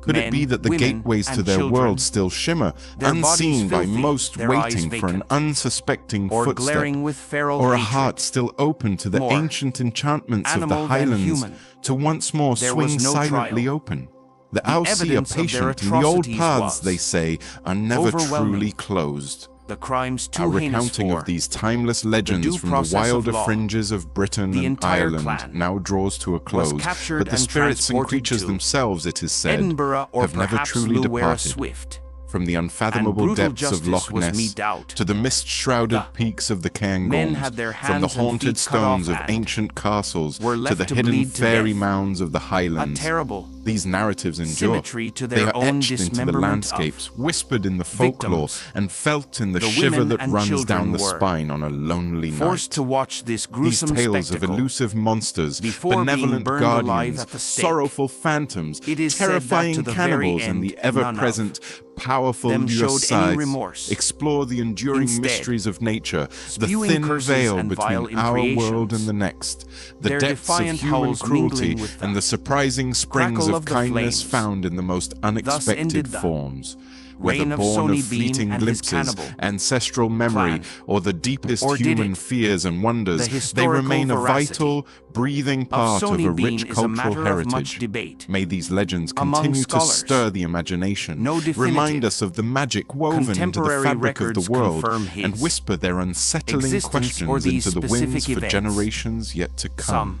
Could it Men, be that the women, gateways to and their children, world still shimmer, their bodies unseen by filthy, most their eyes waiting for an vacant, unsuspecting or footstep, glaring with feral or a hatred? heart still open to the More ancient enchantments of the animal than Highlands, human. to once more There swing was no silently trial. open? The The Ao-Si are evidence of their patient, and the old atrocities paths, was they say, are never overwhelming. truly closed. The crimes too Our heinous recounting for of these timeless legends due from the process of wilder law. fringes of Britain The and entire Ireland clan now draws to a close, captured but the and spirits and transported creatures to themselves, it is said, Edinburgh, or have never perhaps truly Luwera departed. Swift. From the And unfathomable brutal depths of justice Loch was Ness meted out. to the mist-shrouded The peaks of the men Cairngorms, had their from the hands and haunted feet cut off stones of and ancient castles were to left the to hidden bleed to fairy death. mounds of the A Highlands. terrible These narratives endure. symmetry to They their are own etched into the dismemberment landscapes, of whispered in the folklore, victims. and felt in the The shiver women that and runs children down the were spine on a lonely forced night. to watch this These gruesome tales spectacle of elusive monsters, before being benevolent burned alive guardians, at the stake. sorrowful phantoms, It is said that terrifying to the very cannibals, and end, the none ever-present, powerful them showed any Each-Uisge remorse. explore the enduring Instead, mysteries of nature, the spewing thin curses veil and vile between our world imprecations, and the next, the their depths of defiant human howls cruelty, mingling with and the surprising springs crackle of of the kindness flames. found in the most ended unexpected the forms. reign Whether of born Sony of Bean fleeting and his glimpses, cannibal ancestral memory, clan. or the deepest Or did human it? fears and wonders, The they historical remain a veracity vital, breathing part of Sony a Bean rich is a cultural matter of much heritage. debate May these legends among continue to scholars. stir the imagination, No definitive, remind us of the magic woven into the contemporary fabric of records the world, confirm his and whisper their unsettling existence or questions these into the winds specific for events. generations yet to come. Some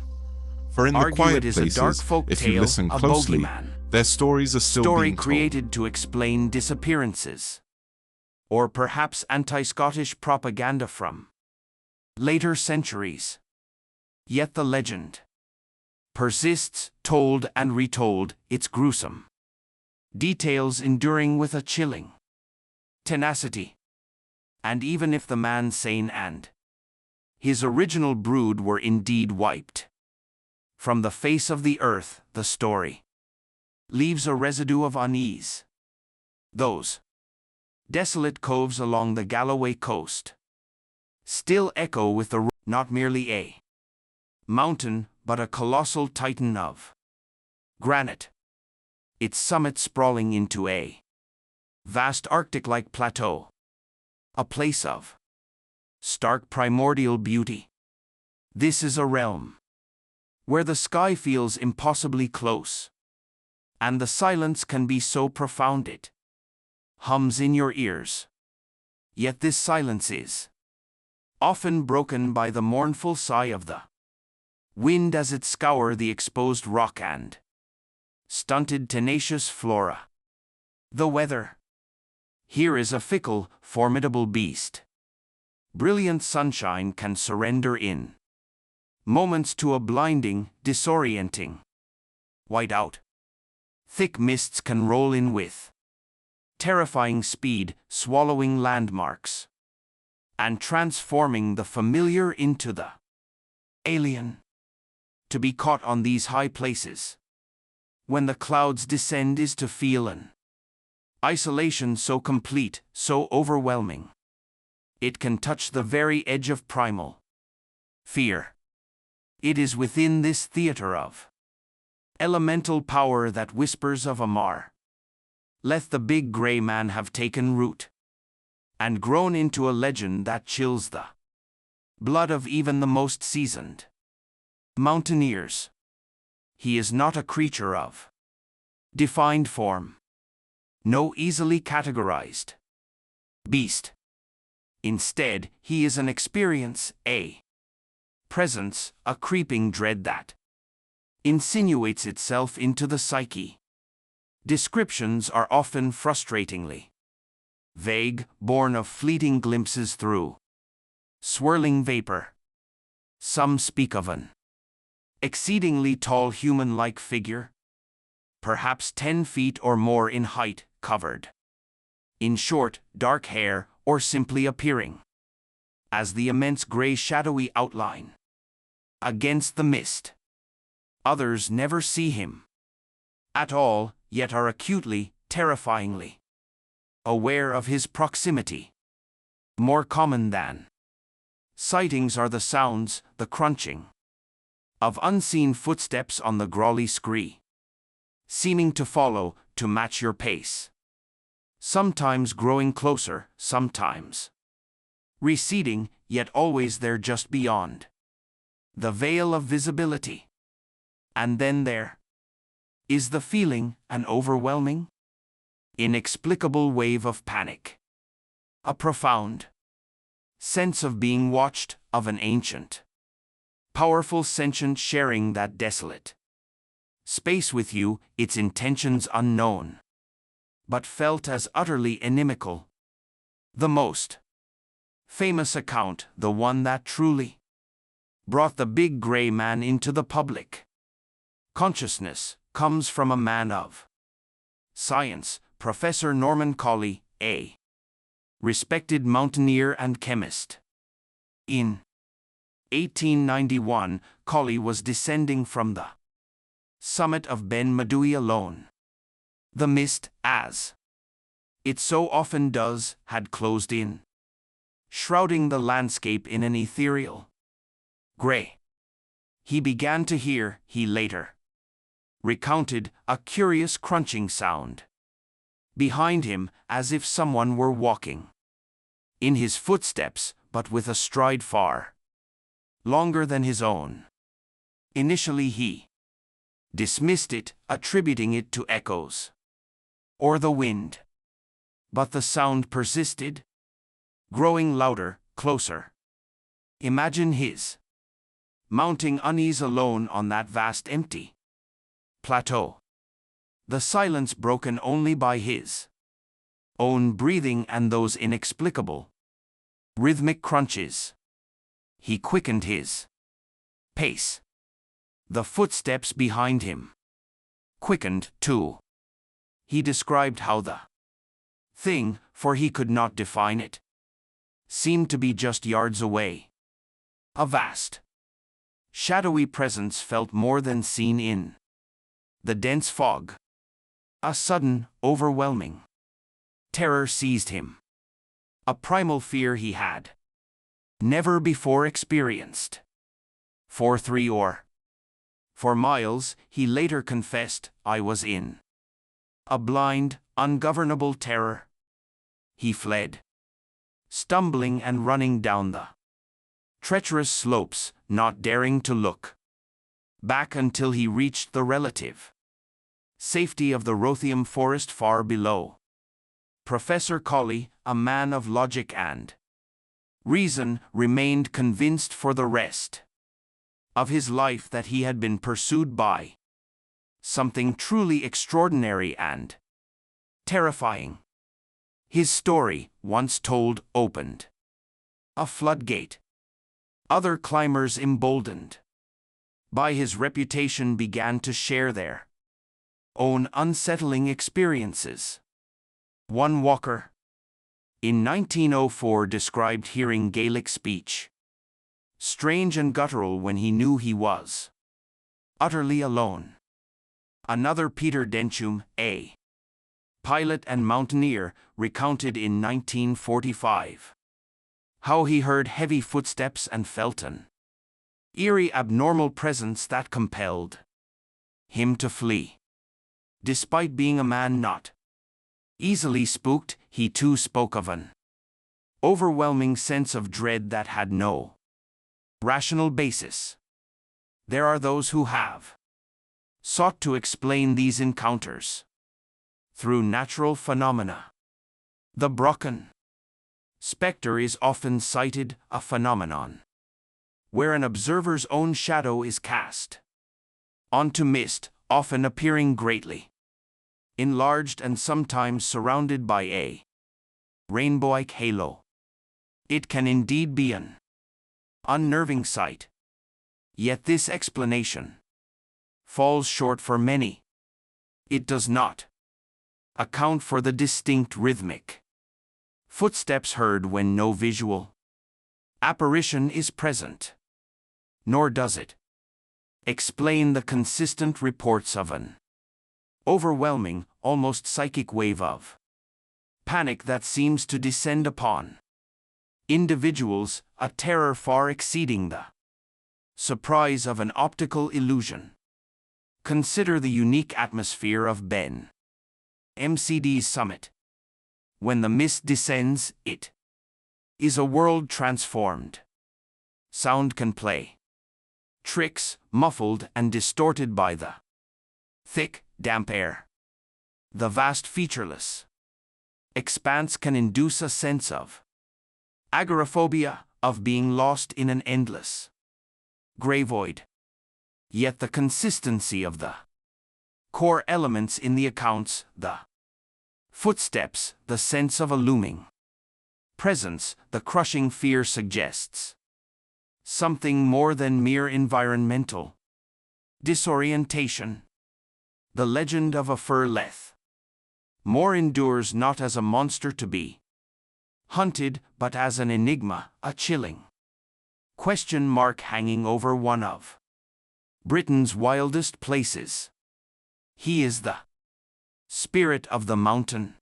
For in the argue quiet it is a dark places, folk if you tale, listen a closely, bogeyman. their stories are still Story being told. created to explain disappearances, or perhaps anti-Scottish propaganda from later centuries. Yet the legend persists, told and retold, its gruesome details enduring with a chilling tenacity. And even if the man sane and his original brood were indeed wiped from the face of the earth, the story leaves a residue of unease. Those desolate coves along the Galloway coast still echo with the not merely a mountain, but a colossal titan of granite, its summit sprawling into a vast Arctic-like plateau, a place of stark primordial beauty. This is a realm where the sky feels impossibly close, and the silence can be so profound it hums in your ears. Yet this silence is often broken by the mournful sigh of the wind as it scours the exposed rock and stunted tenacious flora. The weather here is a fickle, formidable beast. Brilliant sunshine can surrender in moments to a blinding, disorienting whiteout. Thick mists can roll in with terrifying speed, swallowing landmarks and transforming the familiar into the alien. To be caught on these high places, when the clouds descend, is to feel an isolation so complete, so overwhelming. It can touch the very edge of primal fear. It is within this theater of elemental power that whispers of Amar. Let the big grey man have taken root and grown into a legend that chills the blood of even the most seasoned mountaineers. He is not a creature of defined form, no easily categorized beast. Instead, he is an experience, a presence, a creeping dread that insinuates itself into the psyche. Descriptions are often frustratingly vague, born of fleeting glimpses through swirling vapor. Some speak of an exceedingly tall human-like figure, perhaps 10 feet or more in height, covered in short, dark hair, or simply appearing as the immense grey shadowy outline against the mist. Others never see him at all, yet are acutely, terrifyingly aware of his proximity. More common than sightings are the sounds, the crunching of unseen footsteps on the grawly scree, seeming to follow, to match your pace. Sometimes growing closer, sometimes receding, yet always there just beyond the veil of visibility. And then there is the feeling, an overwhelming, inexplicable wave of panic. A profound sense of being watched, of an ancient, powerful sentient sharing that desolate space with you, its intentions unknown, but felt as utterly inimical. The most famous account, the one that truly brought the big grey man into the public consciousness, comes from a man of science, Professor Norman Colley, a respected mountaineer and chemist. In 1891, Colley was descending from the summit of Ben Madui alone. The mist, as it so often does, had closed in, shrouding the landscape in an ethereal grey. He began to hear, he later recounted, a curious crunching sound behind him, as if someone were walking in his footsteps, but with a stride far longer than his own. Initially he dismissed it, attributing it to echoes or the wind. But the sound persisted, growing louder, closer. Imagine his mounting unease alone on that vast empty plateau. The silence broken only by his own breathing and those inexplicable rhythmic crunches. He quickened his pace. The footsteps behind him quickened too. He described how the thing, for he could not define it, seemed to be just yards away. A vast, shadowy presence felt more than seen in the dense fog. A sudden, overwhelming terror seized him. A primal fear he had never before experienced. For 3 or 4 miles, he later confessed, I was in a blind, ungovernable terror. He fled, stumbling and running down the treacherous slopes, not daring to look back until he reached the relative safety of the Rothium forest far below. Professor Colley, a man of logic and reason, remained convinced for the rest of his life that he had been pursued by something truly extraordinary and terrifying. His story, once told, opened a floodgate. Other climbers, emboldened by his reputation, began to share their own unsettling experiences. One walker in 1904 described hearing Gaelic speech. Strange and guttural when he knew he was utterly alone. Another Peter Denchum, a pilot and mountaineer, recounted in 1945 how he heard heavy footsteps and felt an eerie abnormal presence that compelled him to flee. Despite being a man not easily spooked, he too spoke of an overwhelming sense of dread that had no rational basis. There are those who have sought to explain these encounters through natural phenomena. The Brocken spectre is often cited, a phenomenon where an observer's own shadow is cast onto mist, often appearing greatly enlarged and sometimes surrounded by a rainbow-like halo. It can indeed be an unnerving sight. Yet this explanation falls short for many. It does not account for the distinct rhythmic footsteps heard when no visual apparition is present. Nor does it explain the consistent reports of an overwhelming, almost psychic wave of panic that seems to descend upon individuals, a terror far exceeding the surprise of an optical illusion. Consider the unique atmosphere of Ben MCD's summit. When the mist descends, it is a world transformed. Sound can play tricks, muffled and distorted by the thick, damp air. The vast featureless expanse can induce a sense of agoraphobia, of being lost in an endless gray void. Yet the consistency of the core elements in the accounts, the footsteps, the sense of a looming presence, the crushing fear suggests something more than mere environmental disorientation. The legend of a Fur-Leth more endures not as a monster to be hunted, but as an enigma, a chilling question mark hanging over one of Britain's wildest places. He is the spirit of the mountain,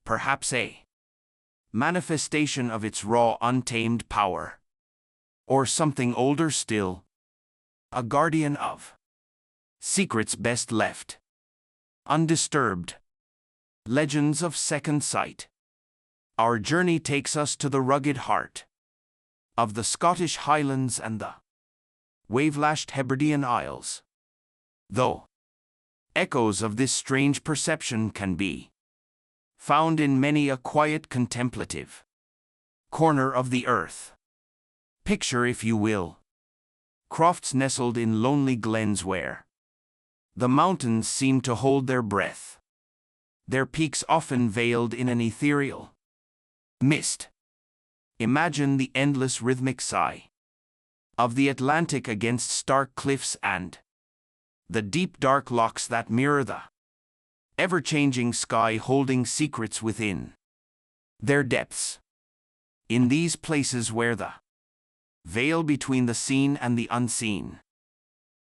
perhaps a manifestation of its raw, untamed power, or something older still, a guardian of secrets best left undisturbed. Legends of Second Sight. Our journey takes us to the rugged heart of the Scottish Highlands and the wave-lashed Hebridean Isles. Though echoes of this strange perception can be found in many a quiet, contemplative corner of the earth. Picture, if you will, crofts nestled in lonely glens where the mountains seem to hold their breath, their peaks often veiled in an ethereal mist. Imagine the endless rhythmic sigh of the Atlantic against stark cliffs and the deep dark lochs that mirror the ever-changing sky, holding secrets within their depths. In these places where the veil between the seen and the unseen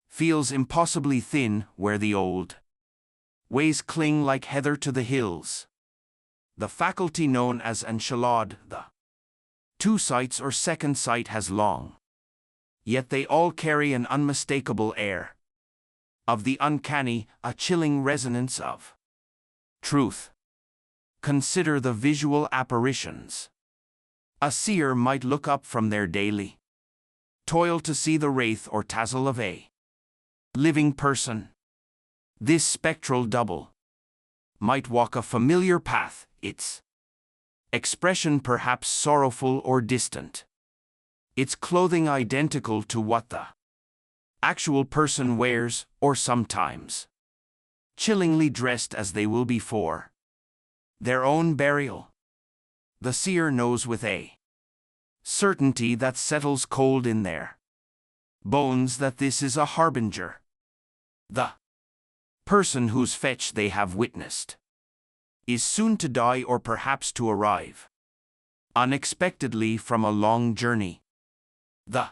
feels impossibly thin, where the old ways cling like heather to the hills, the faculty known as Anshalad, the two sights or second sight, has long, yet they all carry an unmistakable air of the uncanny, a chilling resonance of truth. Consider the visual apparitions. A seer might look up from their daily toil to see the wraith or tassel of a living person. This spectral double might walk a familiar path, its expression perhaps sorrowful or distant, its clothing identical to what the actual person wears, or sometimes chillingly dressed as they will be for their own burial. The seer knows with a certainty that settles cold in their bones that this is a harbinger. The person whose fetch they have witnessed is soon to die, or perhaps to arrive unexpectedly from a long journey. The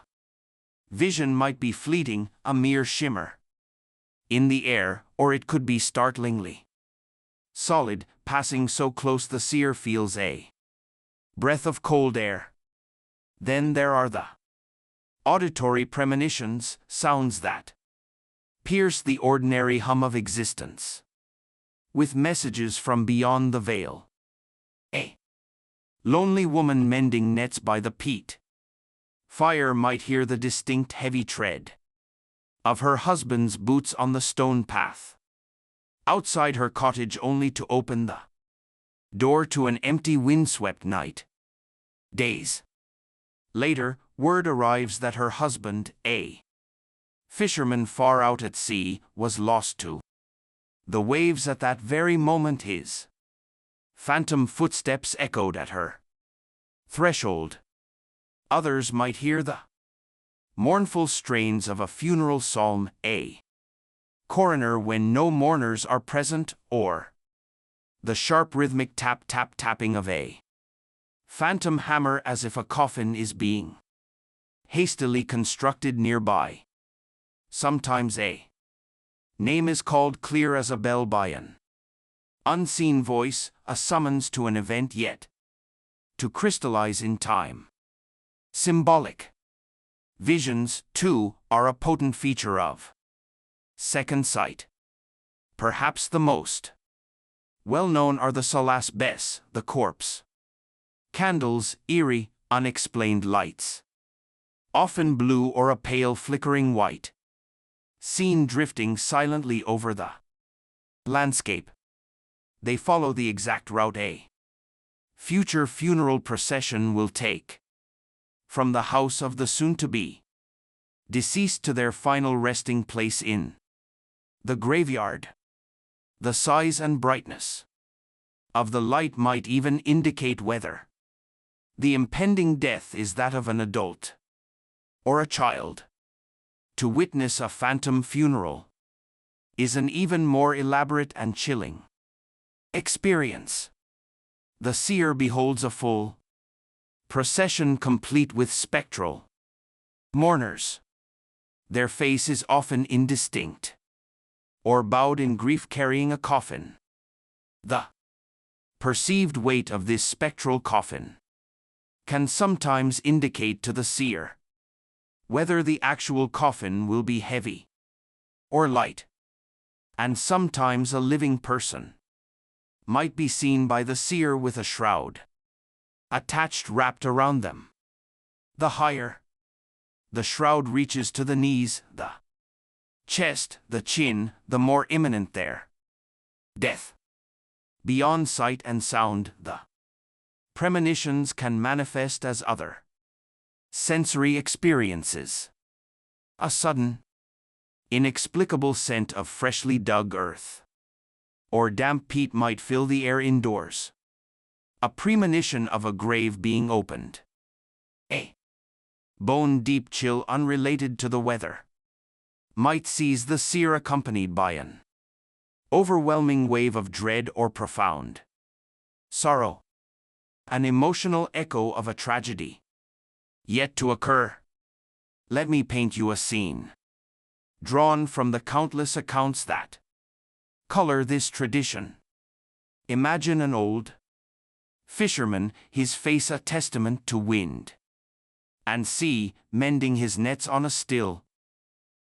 vision might be fleeting, a mere shimmer in the air, or it could be startlingly solid, passing so close the seer feels a breath of cold air. Then there are the auditory premonitions, sounds that pierce the ordinary hum of existence with messages from beyond the veil. A lonely woman mending nets by the peat fire might hear the distinct heavy tread of her husband's boots on the stone path outside her cottage, only to open the door to an empty windswept night. Days later, word arrives that her husband, a fisherman far out at sea, was lost to the waves at that very moment. His phantom footsteps echoed at her threshold. Others might hear the mournful strains of a funeral psalm, a coroner when no mourners are present, or the sharp rhythmic tapping of a phantom hammer as if a coffin is being hastily constructed nearby. Sometimes a name is called clear as a bell by an unseen voice, a summons to an event yet to crystallize in time. Symbolic visions, too, are a potent feature of second sight. Perhaps the most well-known are the solace bes, the corpse candles, eerie, unexplained lights, often blue or a pale flickering white, seen drifting silently over the landscape. They follow the exact route a future funeral procession will take from the house of the soon-to-be deceased to their final resting place in the graveyard. The size and brightness of the light might even indicate whether the impending death is that of an adult or a child. To witness a phantom funeral is an even more elaborate and chilling experience. The seer beholds a full procession complete with spectral mourners. Their face is often indistinct or bowed in grief, carrying a coffin. The perceived weight of this spectral coffin can sometimes indicate to the seer whether the actual coffin will be heavy or light, and sometimes a living person might be seen by the seer with a shroud attached wrapped around them. The higher the shroud reaches to the knees, the chest, the chin, the more imminent their death. Beyond sight and sound, the premonitions can manifest as other sensory experiences. A sudden, inexplicable scent of freshly dug earth or damp peat might fill the air indoors. A premonition of a grave being opened. A bone-deep chill unrelated to the weather might seize the seer, accompanied by an overwhelming wave of dread or profound sorrow, an emotional echo of a tragedy yet to occur. Let me paint you a scene drawn from the countless accounts that color this tradition. Imagine an old fisherman, his face a testament to wind and sea, mending his nets on a still,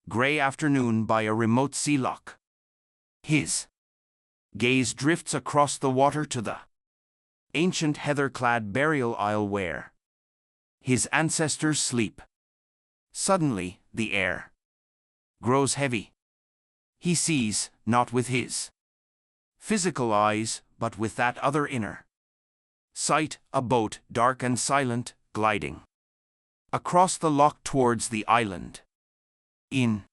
gray afternoon by a remote sea loch. His gaze drifts across the water to the ancient heather-clad burial isle where his ancestors sleep. Suddenly, the air grows heavy. He sees, not with his physical eyes, but with that other inner sight, a boat, dark and silent, gliding across the loch towards the island. In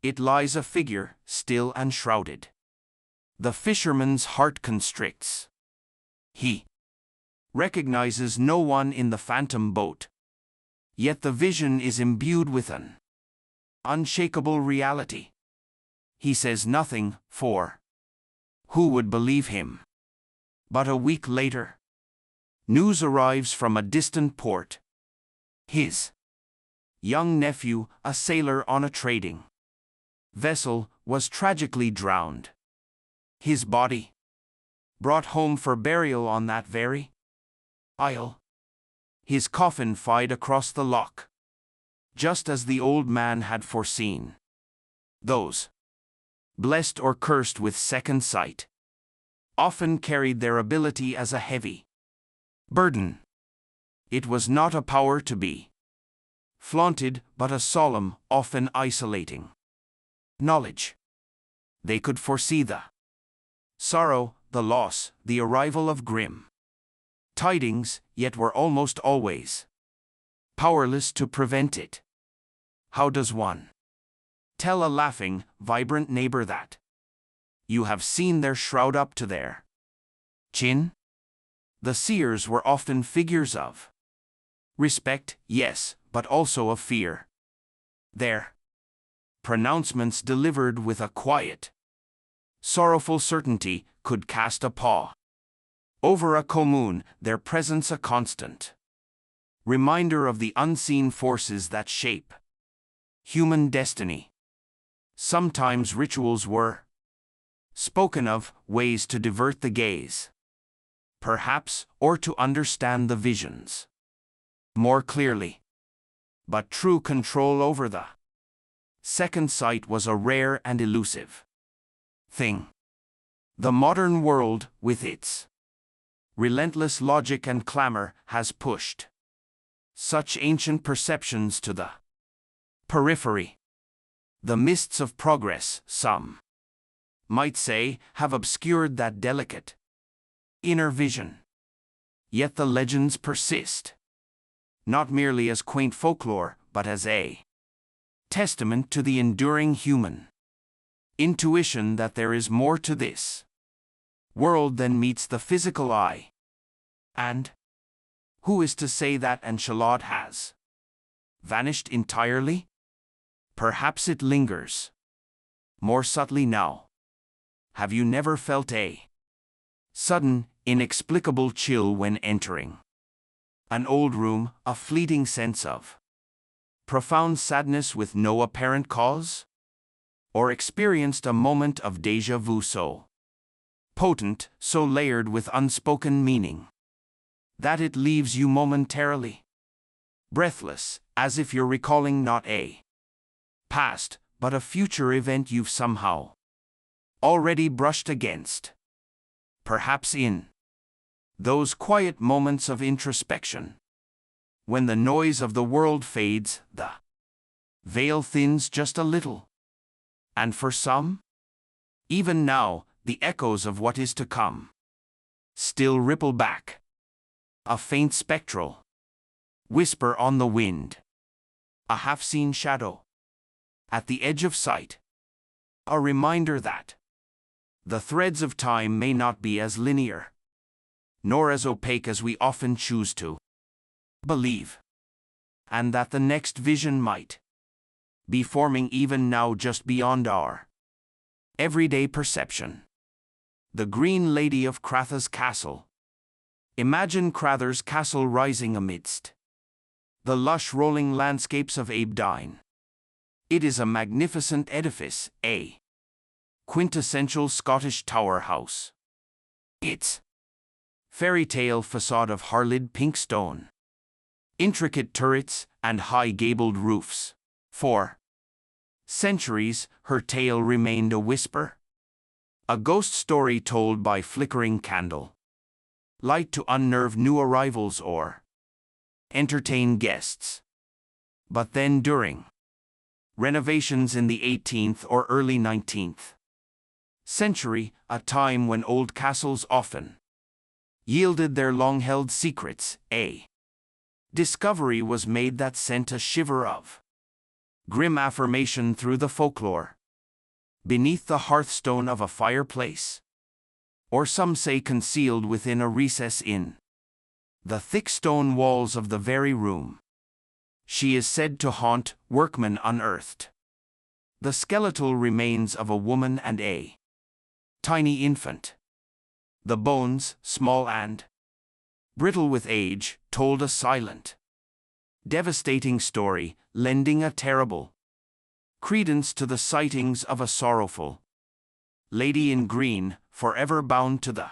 it lies a figure, still and shrouded. The fisherman's heart constricts. He recognizes no one in the phantom boat, yet the vision is imbued with an unshakable reality. He says nothing, for who would believe him? But a week later, News arrives from a distant port. His young nephew, a sailor on a trading vessel, was tragically drowned. His body brought home for burial on that very isle. His coffin fied across the loch, just as the old man had foreseen. Those blessed or cursed with second sight often carried their ability as a heavy burden. It was not a power to be flaunted, but a solemn, often isolating knowledge. They could foresee the sorrow, the loss, the arrival of grim tidings, yet were almost always powerless to prevent it. How does one tell a laughing, vibrant neighbor that you have seen their shroud up to their chin? The seers were often figures of respect, yes, but also of fear. Their pronouncements delivered with a quiet, sorrowful certainty could cast a pall over a commune, their presence a constant reminder of the unseen forces that shape human destiny. Sometimes rituals were spoken of, ways to divert the gaze, perhaps, or to understand the visions more clearly. But true control over the second sight was a rare and elusive thing. The modern world, with its relentless logic and clamor, has pushed such ancient perceptions to the periphery. The mists of progress, some might say, have obscured that delicate inner vision. Yet the legends persist, not merely as quaint folklore, but as a testament to the enduring human intuition that there is more to this world than meets the physical eye. And who is to say that Each-Uisge has vanished entirely? Perhaps it lingers more subtly now. Have you never felt a sudden, inexplicable chill when entering an old room, a fleeting sense of profound sadness with no apparent cause? Or experienced a moment of déjà vu so potent, so layered with unspoken meaning, that it leaves you momentarily breathless, as if you're recalling not a past, but a future event you've somehow already brushed against? Perhaps in those quiet moments of introspection, when the noise of the world fades, the veil thins just a little. And for some, even now, the echoes of what is to come still ripple back, a faint spectral whisper on the wind, a half-seen shadow at the edge of sight, a reminder that the threads of time may not be as linear, nor as opaque as we often choose to believe, and that the next vision might be forming even now just beyond our everyday perception. The Grey Lady of Glencoe's castle. Imagine Glencoe's castle rising amidst the lush rolling landscapes of Aberdeen. It is a magnificent edifice, a quintessential Scottish tower house. Its fairy tale facade of Harlid pink stone, intricate turrets, and high gabled roofs. For centuries, her tale remained a whisper, a ghost story told by flickering candle light to unnerve new arrivals or entertain guests. But then during renovations in the 18th or early 19th century, a time when old castles often yielded their long-held secrets, a discovery was made that sent a shiver of grim affirmation through the folklore. Beneath the hearthstone of a fireplace, or some say concealed within a recess in the thick stone walls of the very room, she is said to haunt. Workmen unearthed the skeletal remains of a woman and a tiny infant. The bones, small and brittle with age, told a silent, devastating story, lending a terrible credence to the sightings of a sorrowful lady in green, forever bound to the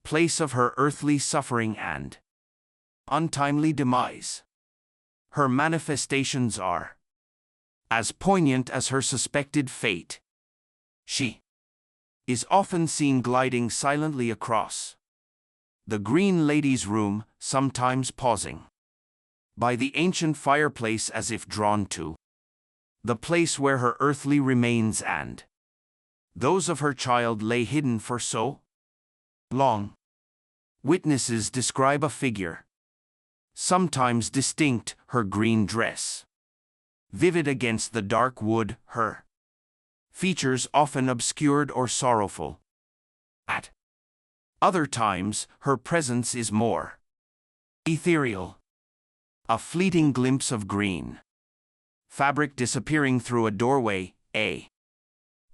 place of her earthly suffering and untimely demise. Her manifestations are as poignant as her suspected fate. She is often seen gliding silently across the Green Lady's room, sometimes pausing by the ancient fireplace as if drawn to the place where her earthly remains and those of her child lay hidden for so long. Witnesses describe a figure, sometimes distinct, her green dress vivid against the dark wood, her features often obscured or sorrowful. At other times, her presence is more ethereal, a fleeting glimpse of green fabric disappearing through a doorway, a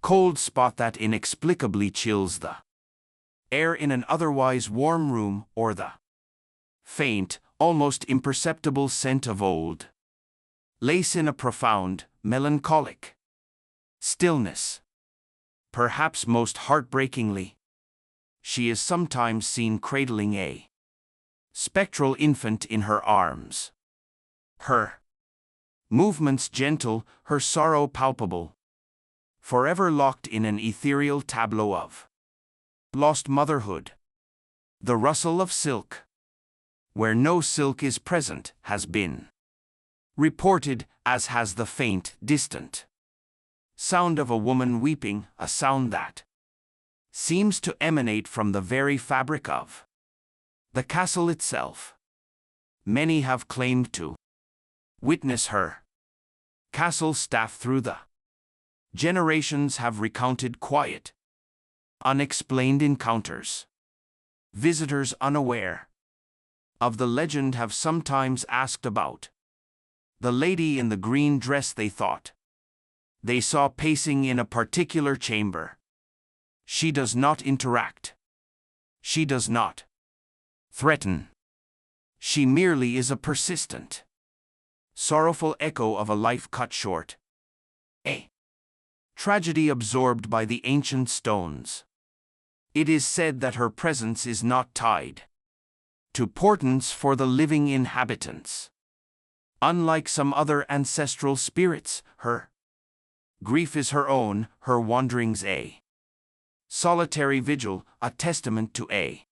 cold spot that inexplicably chills the air in an otherwise warm room, or the faint, almost imperceptible scent of old lace in a profound, melancholic stillness. Perhaps most heartbreakingly, she is sometimes seen cradling a spectral infant in her arms. Her movements gentle, her sorrow palpable, forever locked in an ethereal tableau of lost motherhood. The rustle of silk, where no silk is present, has been reported, as has the faint, distant sound of a woman weeping, a sound that seems to emanate from the very fabric of the castle itself. Many have claimed to witness her castle staff through the generations, have recounted quiet, unexplained encounters. Visitors unaware of the legend have sometimes asked about the lady in the green dress they thought they saw pacing in a particular chamber. She does not interact. She does not threaten. She merely is a persistent, sorrowful echo of a life cut short, a tragedy absorbed by the ancient stones. It is said that her presence is not tied to portents for the living inhabitants. Unlike some other ancestral spirits, her grief is her own, her wanderings a solitary vigil, a testament to a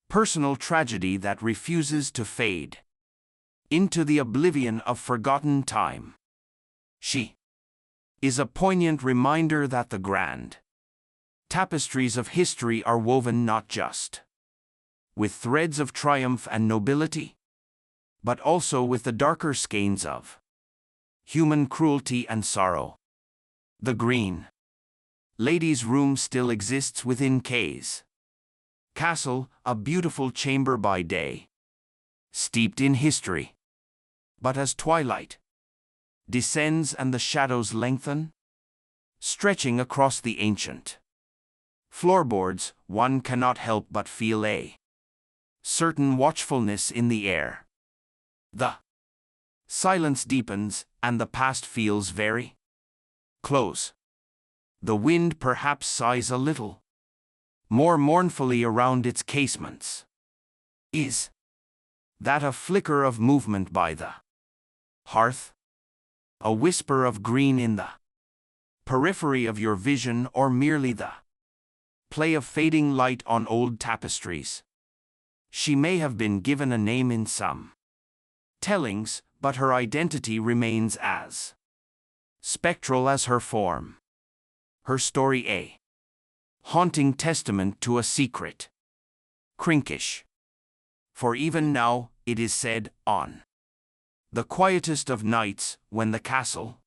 personal tragedy that refuses to fade into the oblivion of forgotten time. She is a poignant reminder that the grand tapestries of history are woven not just with threads of triumph and nobility, but also with the darker skeins of human cruelty and sorrow. The Green Lady's room still exists within Kay's castle, a beautiful chamber by day, steeped in history. But as twilight descends and the shadows lengthen, stretching across the ancient floorboards, one cannot help but feel a certain watchfulness in the air. The silence deepens, and the past feels very close. The wind perhaps sighs a little more mournfully around its casements. Is that a flicker of movement by the hearth? A whisper of green in the periphery of your vision, or merely the play of fading light on old tapestries? She may have been given a name in some tellings, but her identity remains as spectral as her form. Her story a haunting testament to a secret crinkish. For even now, it is said, on the quietest of nights, when the castle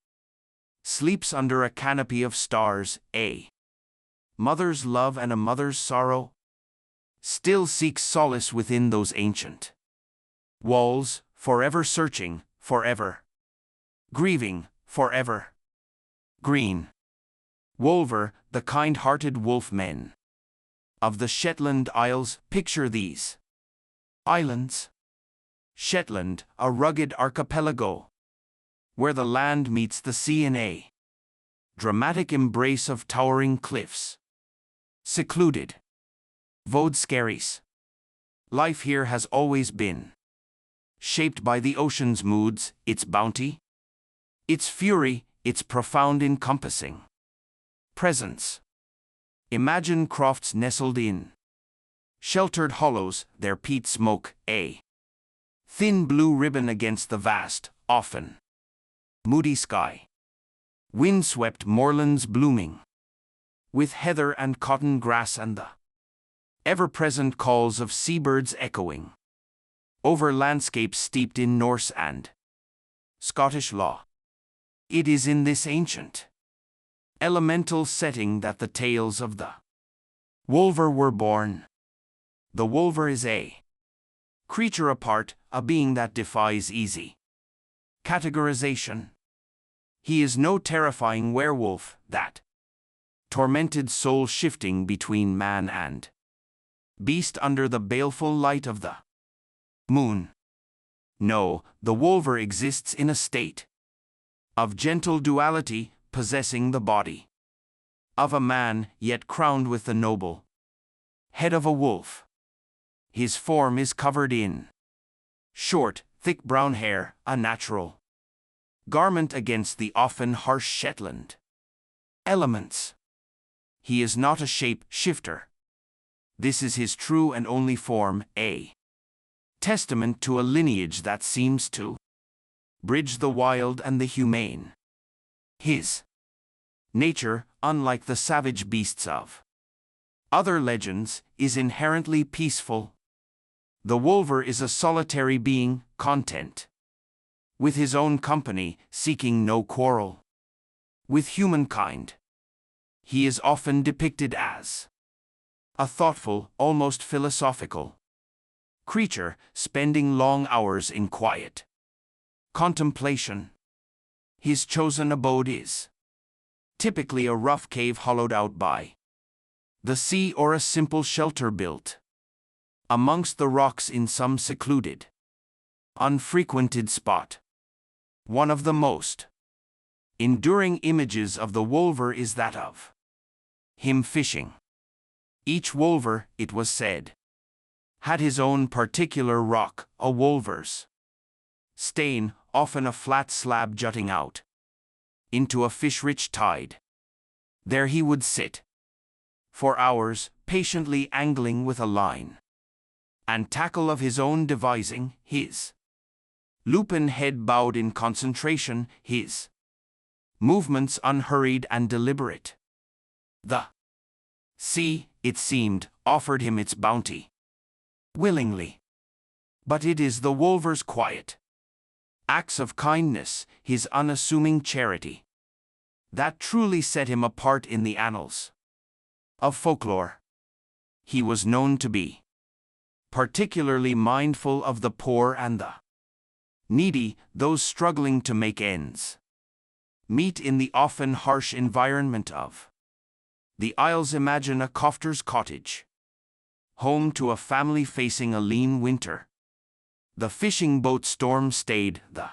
sleeps under a canopy of stars, a mother's love and a mother's sorrow still seeks solace within those ancient walls, forever searching, forever grieving, forever green. Wulver, the kind-hearted wolf men of the Shetland Isles, picture these Islands. Shetland, a rugged archipelago, where the land meets the sea in a dramatic embrace of towering cliffs. Secluded. Vodskaris. Life here has always been shaped by the ocean's moods, its bounty, its fury, its profound encompassing presence. Imagine crofts nestled in sheltered hollows, their peat smoke a thin blue ribbon against the vast, often moody sky. Wind-swept moorlands blooming, with heather and cotton grass and the ever-present calls of seabirds echoing over landscapes steeped in Norse and Scottish law. It is in this ancient, elemental setting that the tales of the Wulver were born. The Wulver is a creature apart, a being that defies easy categorization. He is no terrifying werewolf, that tormented soul shifting between man and beast under the baleful light of the moon. No, the Wulver exists in a state of gentle duality, possessing the body of a man, yet crowned with the noble head of a wolf. His form is covered in short, thick brown hair, a natural garment against the often harsh Shetland elements. He is not a shape shifter. This is his true and only form, a testament to a lineage that seems to bridge the wild and the humane. His nature, unlike the savage beasts of other legends, is inherently peaceful. The Wulver is a solitary being, content with his own company, seeking no quarrel with humankind. He is often depicted as a thoughtful, almost philosophical creature, spending long hours in quiet contemplation. His chosen abode is typically a rough cave hollowed out by the sea, or a simple shelter built amongst the rocks in some secluded, unfrequented spot. One of the most enduring images of the Wulver is that of him fishing. Each Wulver, it was said, had his own particular rock, a Wulver's stain, often a flat slab jutting out into a fish-rich tide. There he would sit for hours, patiently angling with a line and tackle of his own devising, his lupin head bowed in concentration, his movements unhurried and deliberate. The sea, it seemed, offered him its bounty willingly. But it is the Wulver's quiet acts of kindness, his unassuming charity, that truly set him apart in the annals of folklore. He was known to be particularly mindful of the poor and the needy, those struggling to make ends meet in the often harsh environment of the Isles. Imagine a crofter's cottage, home to a family facing a lean winter. The fishing boat storm-stayed, the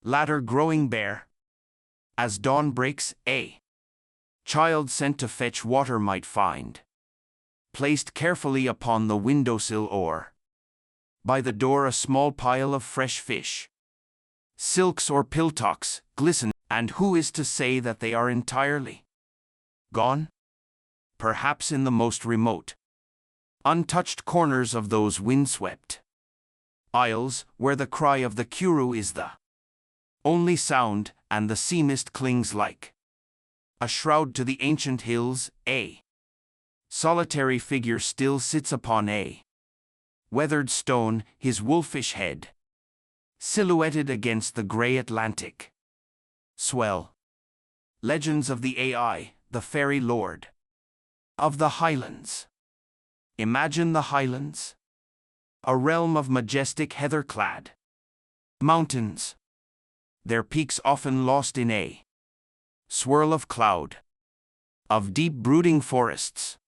latter growing bare. As dawn breaks, a child sent to fetch water might find placed carefully upon the windowsill, or by the door a small pile of fresh fish. Silks or piltocks glisten, and who is to say that they are entirely gone? Perhaps in the most remote, untouched corners of those windswept isles, where the cry of the curlew is the only sound, and the sea mist clings like a shroud to the ancient hills, a solitary figure still sits upon a weathered stone, his wolfish head silhouetted against the grey Atlantic swell. Legends of the AI, the fairy lord of the Highlands. Imagine the Highlands, a realm of majestic heather-clad mountains, their peaks often lost in a swirl of cloud, of deep brooding forests,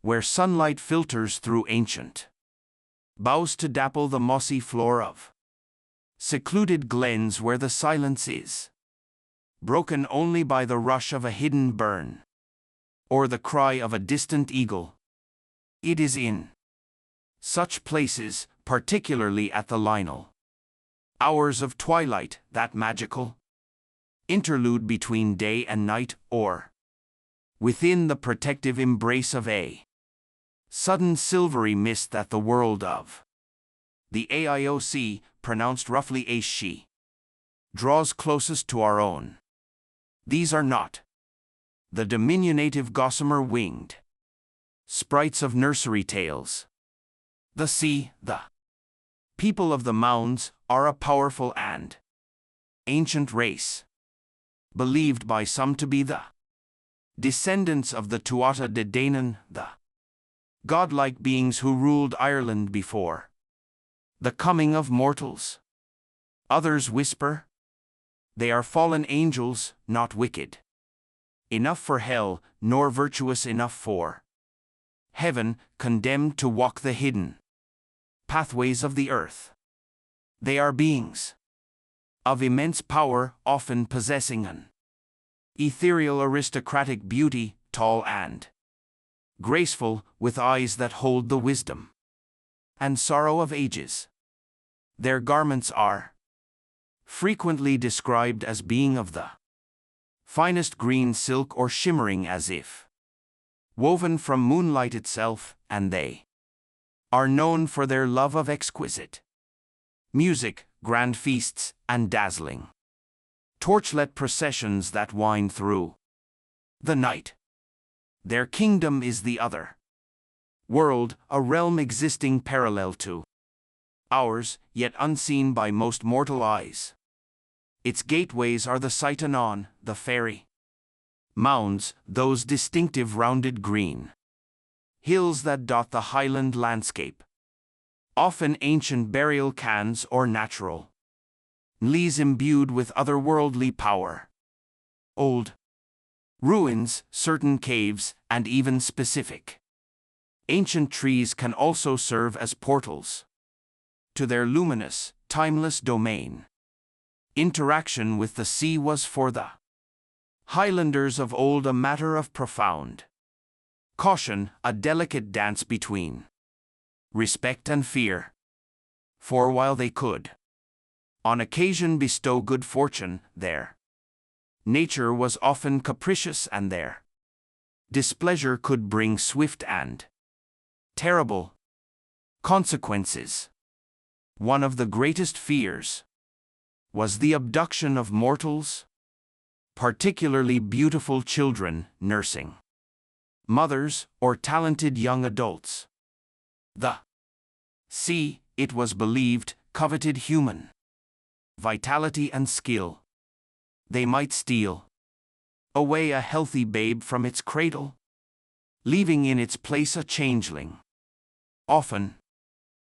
where sunlight filters through ancient Boughs to dapple the mossy floor of secluded glens where the silence is broken only by the rush of a hidden burn or the cry of a distant eagle. It is in such places, particularly at the lineal hours of twilight, that magical interlude between day and night, or within the protective embrace of a sudden silvery mist, that the world of the AIOC, pronounced roughly a she, draws closest to our own. These are not the diminutive gossamer winged sprites of nursery tales. The sea, the people of the mounds, are a powerful and ancient race, believed by some to be the descendants of the Tuatha De Danann, the godlike beings who ruled Ireland before the coming of mortals. Others whisper they are fallen angels, not wicked enough for hell, nor virtuous enough for heaven, condemned to walk the hidden pathways of the earth. They are beings of immense power, often possessing an ethereal aristocratic beauty, tall and graceful, with eyes that hold the wisdom and sorrow of ages. Their garments are frequently described as being of the finest green silk or shimmering as if woven from moonlight itself, and they are known for their love of exquisite music, grand feasts, and dazzling torchlit processions that wind through the night. Their kingdom is the other world, a realm existing parallel to ours, yet unseen by most mortal eyes. Its gateways are the sight anon, the fairy mounds, those distinctive rounded green hills that dot the Highland landscape, often ancient burial cairns or natural lees imbued with otherworldly power. Old ruins, certain caves, and even specific ancient trees can also serve as portals to their luminous, timeless domain. Interaction with the sea was for the Highlanders of old a matter of profound caution, a delicate dance between respect and fear. For while they could on occasion bestow good fortune, their nature was often capricious, and their displeasure could bring swift and terrible consequences. One of the greatest fears was the abduction of mortals, particularly beautiful children, nursing mothers, or talented young adults. The sea, it was believed, coveted human vitality and skill. They might steal away a healthy babe from its cradle, leaving in its place a changeling, often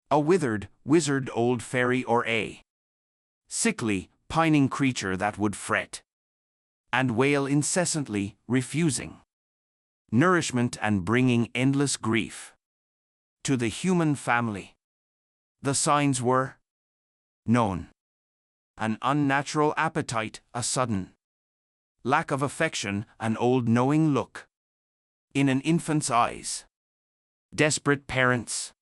a withered, wizard old fairy, or a sickly, pining creature that would fret and wail incessantly, refusing nourishment and bringing endless grief to the human family. The signs were known: an unnatural appetite, a sudden lack of affection, an old knowing look in an infant's eyes. Desperate parents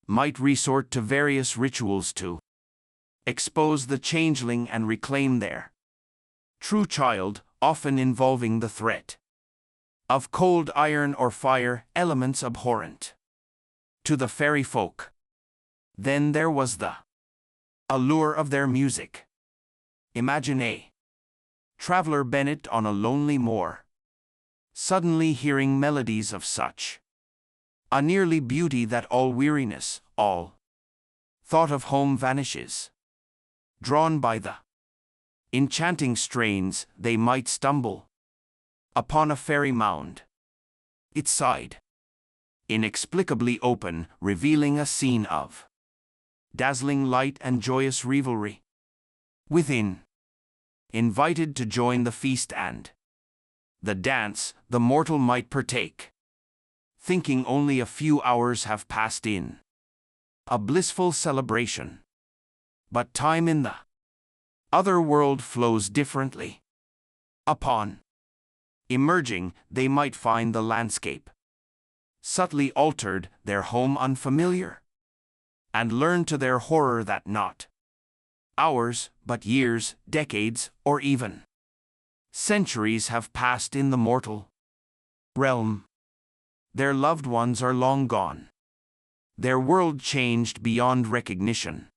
might resort to various rituals to expose the changeling and reclaim their true child, often involving the threat of cold iron or fire, elements abhorrent to the fairy folk. Then there was the allure of their music. Imagine a traveler bennett on a lonely moor, suddenly hearing melodies of such a nearly beauty that all weariness, all thought of home vanishes. Drawn by the enchanting strains, they might stumble upon a fairy mound, its side inexplicably open, revealing a scene of dazzling light and joyous revelry. Within, invited to join the feast and the dance, the mortal might partake, thinking only a few hours have passed in a blissful celebration. But time in the other world flows differently. Upon emerging, they might find the landscape subtly altered, their home unfamiliar, and learn to their horror that not hours, but years, decades, or even centuries have passed in the mortal realm. Their loved ones are long gone. Their world changed beyond recognition,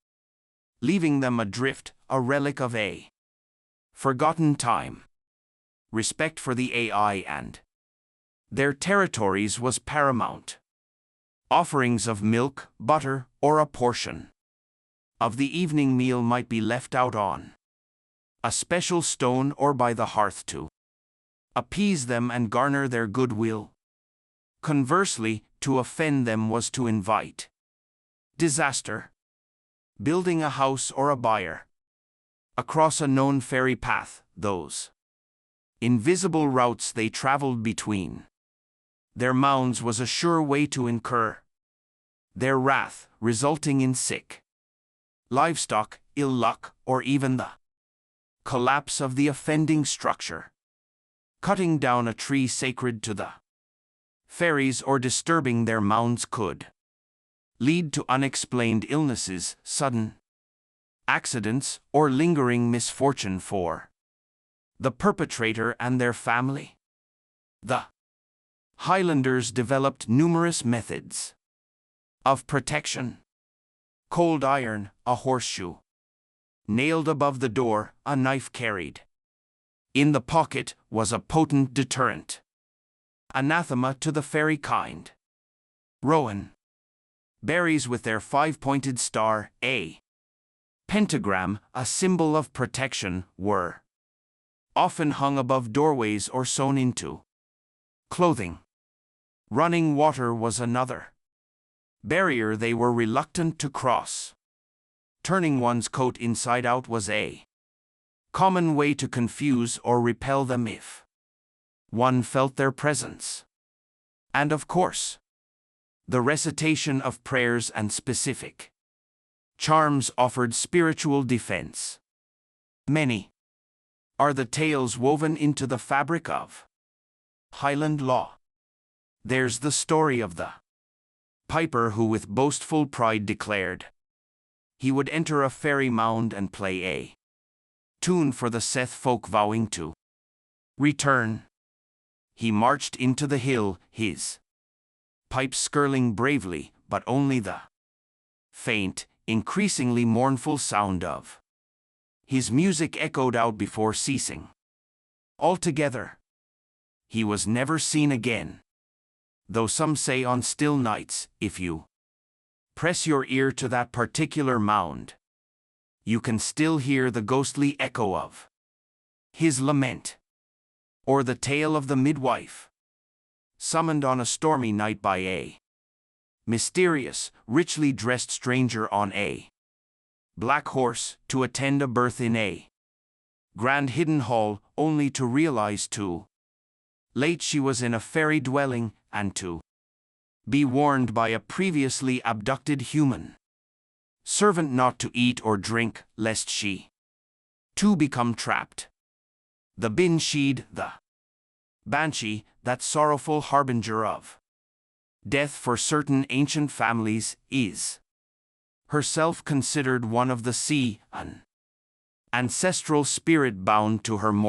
leaving them adrift, a relic of a forgotten time. Respect for the AI and their territories was paramount. Offerings of milk, butter, or a portion of the evening meal might be left out on a special stone or by the hearth to appease them and garner their goodwill. Conversely, to offend them was to invite disaster. Building a house or a byre across a known ferry path, those invisible routes they traveled between their mounds was a sure way to incur their wrath, resulting in sick livestock, ill luck, or even the collapse of the offending structure. Cutting down a tree sacred to the fairies or disturbing their mounds could lead to unexplained illnesses, sudden accidents, or lingering misfortune for the perpetrator and their family. The Highlanders developed numerous methods of protection. Cold iron, a horseshoe nailed above the door, a knife carried in the pocket, was a potent deterrent. Anathema to the fairy kind. Rowan berries with their five-pointed star, a pentagram, a symbol of protection, were often hung above doorways or sewn into clothing. Running water was another barrier they were reluctant to cross. Turning one's coat inside out was a common way to confuse or repel them if one felt their presence. And of course, the recitation of prayers and specific charms offered spiritual defense. Many are the tales woven into the fabric of Highland law. There's the story of the piper who with boastful pride declared he would enter a fairy mound and play a tune for the Seth folk vowing to return. He marched into the hill, his pipe skirling bravely, but only the faint, increasingly mournful sound of his music echoed out before ceasing. Altogether, he was never seen again. Though some say on still nights, if you press your ear to that particular mound, you can still hear the ghostly echo of his lament, or the tale of the midwife, summoned on a stormy night by a mysterious, richly dressed stranger on a black horse, to attend a birth in a grand hidden hall, only to realize too late she was in a fairy dwelling, and to be warned by a previously abducted human servant not to eat or drink, lest she too become trapped. The Bin-Sheed, the banshee, that sorrowful harbinger of death for certain ancient families, is herself considered one of the sea, an ancestral spirit bound to her mortal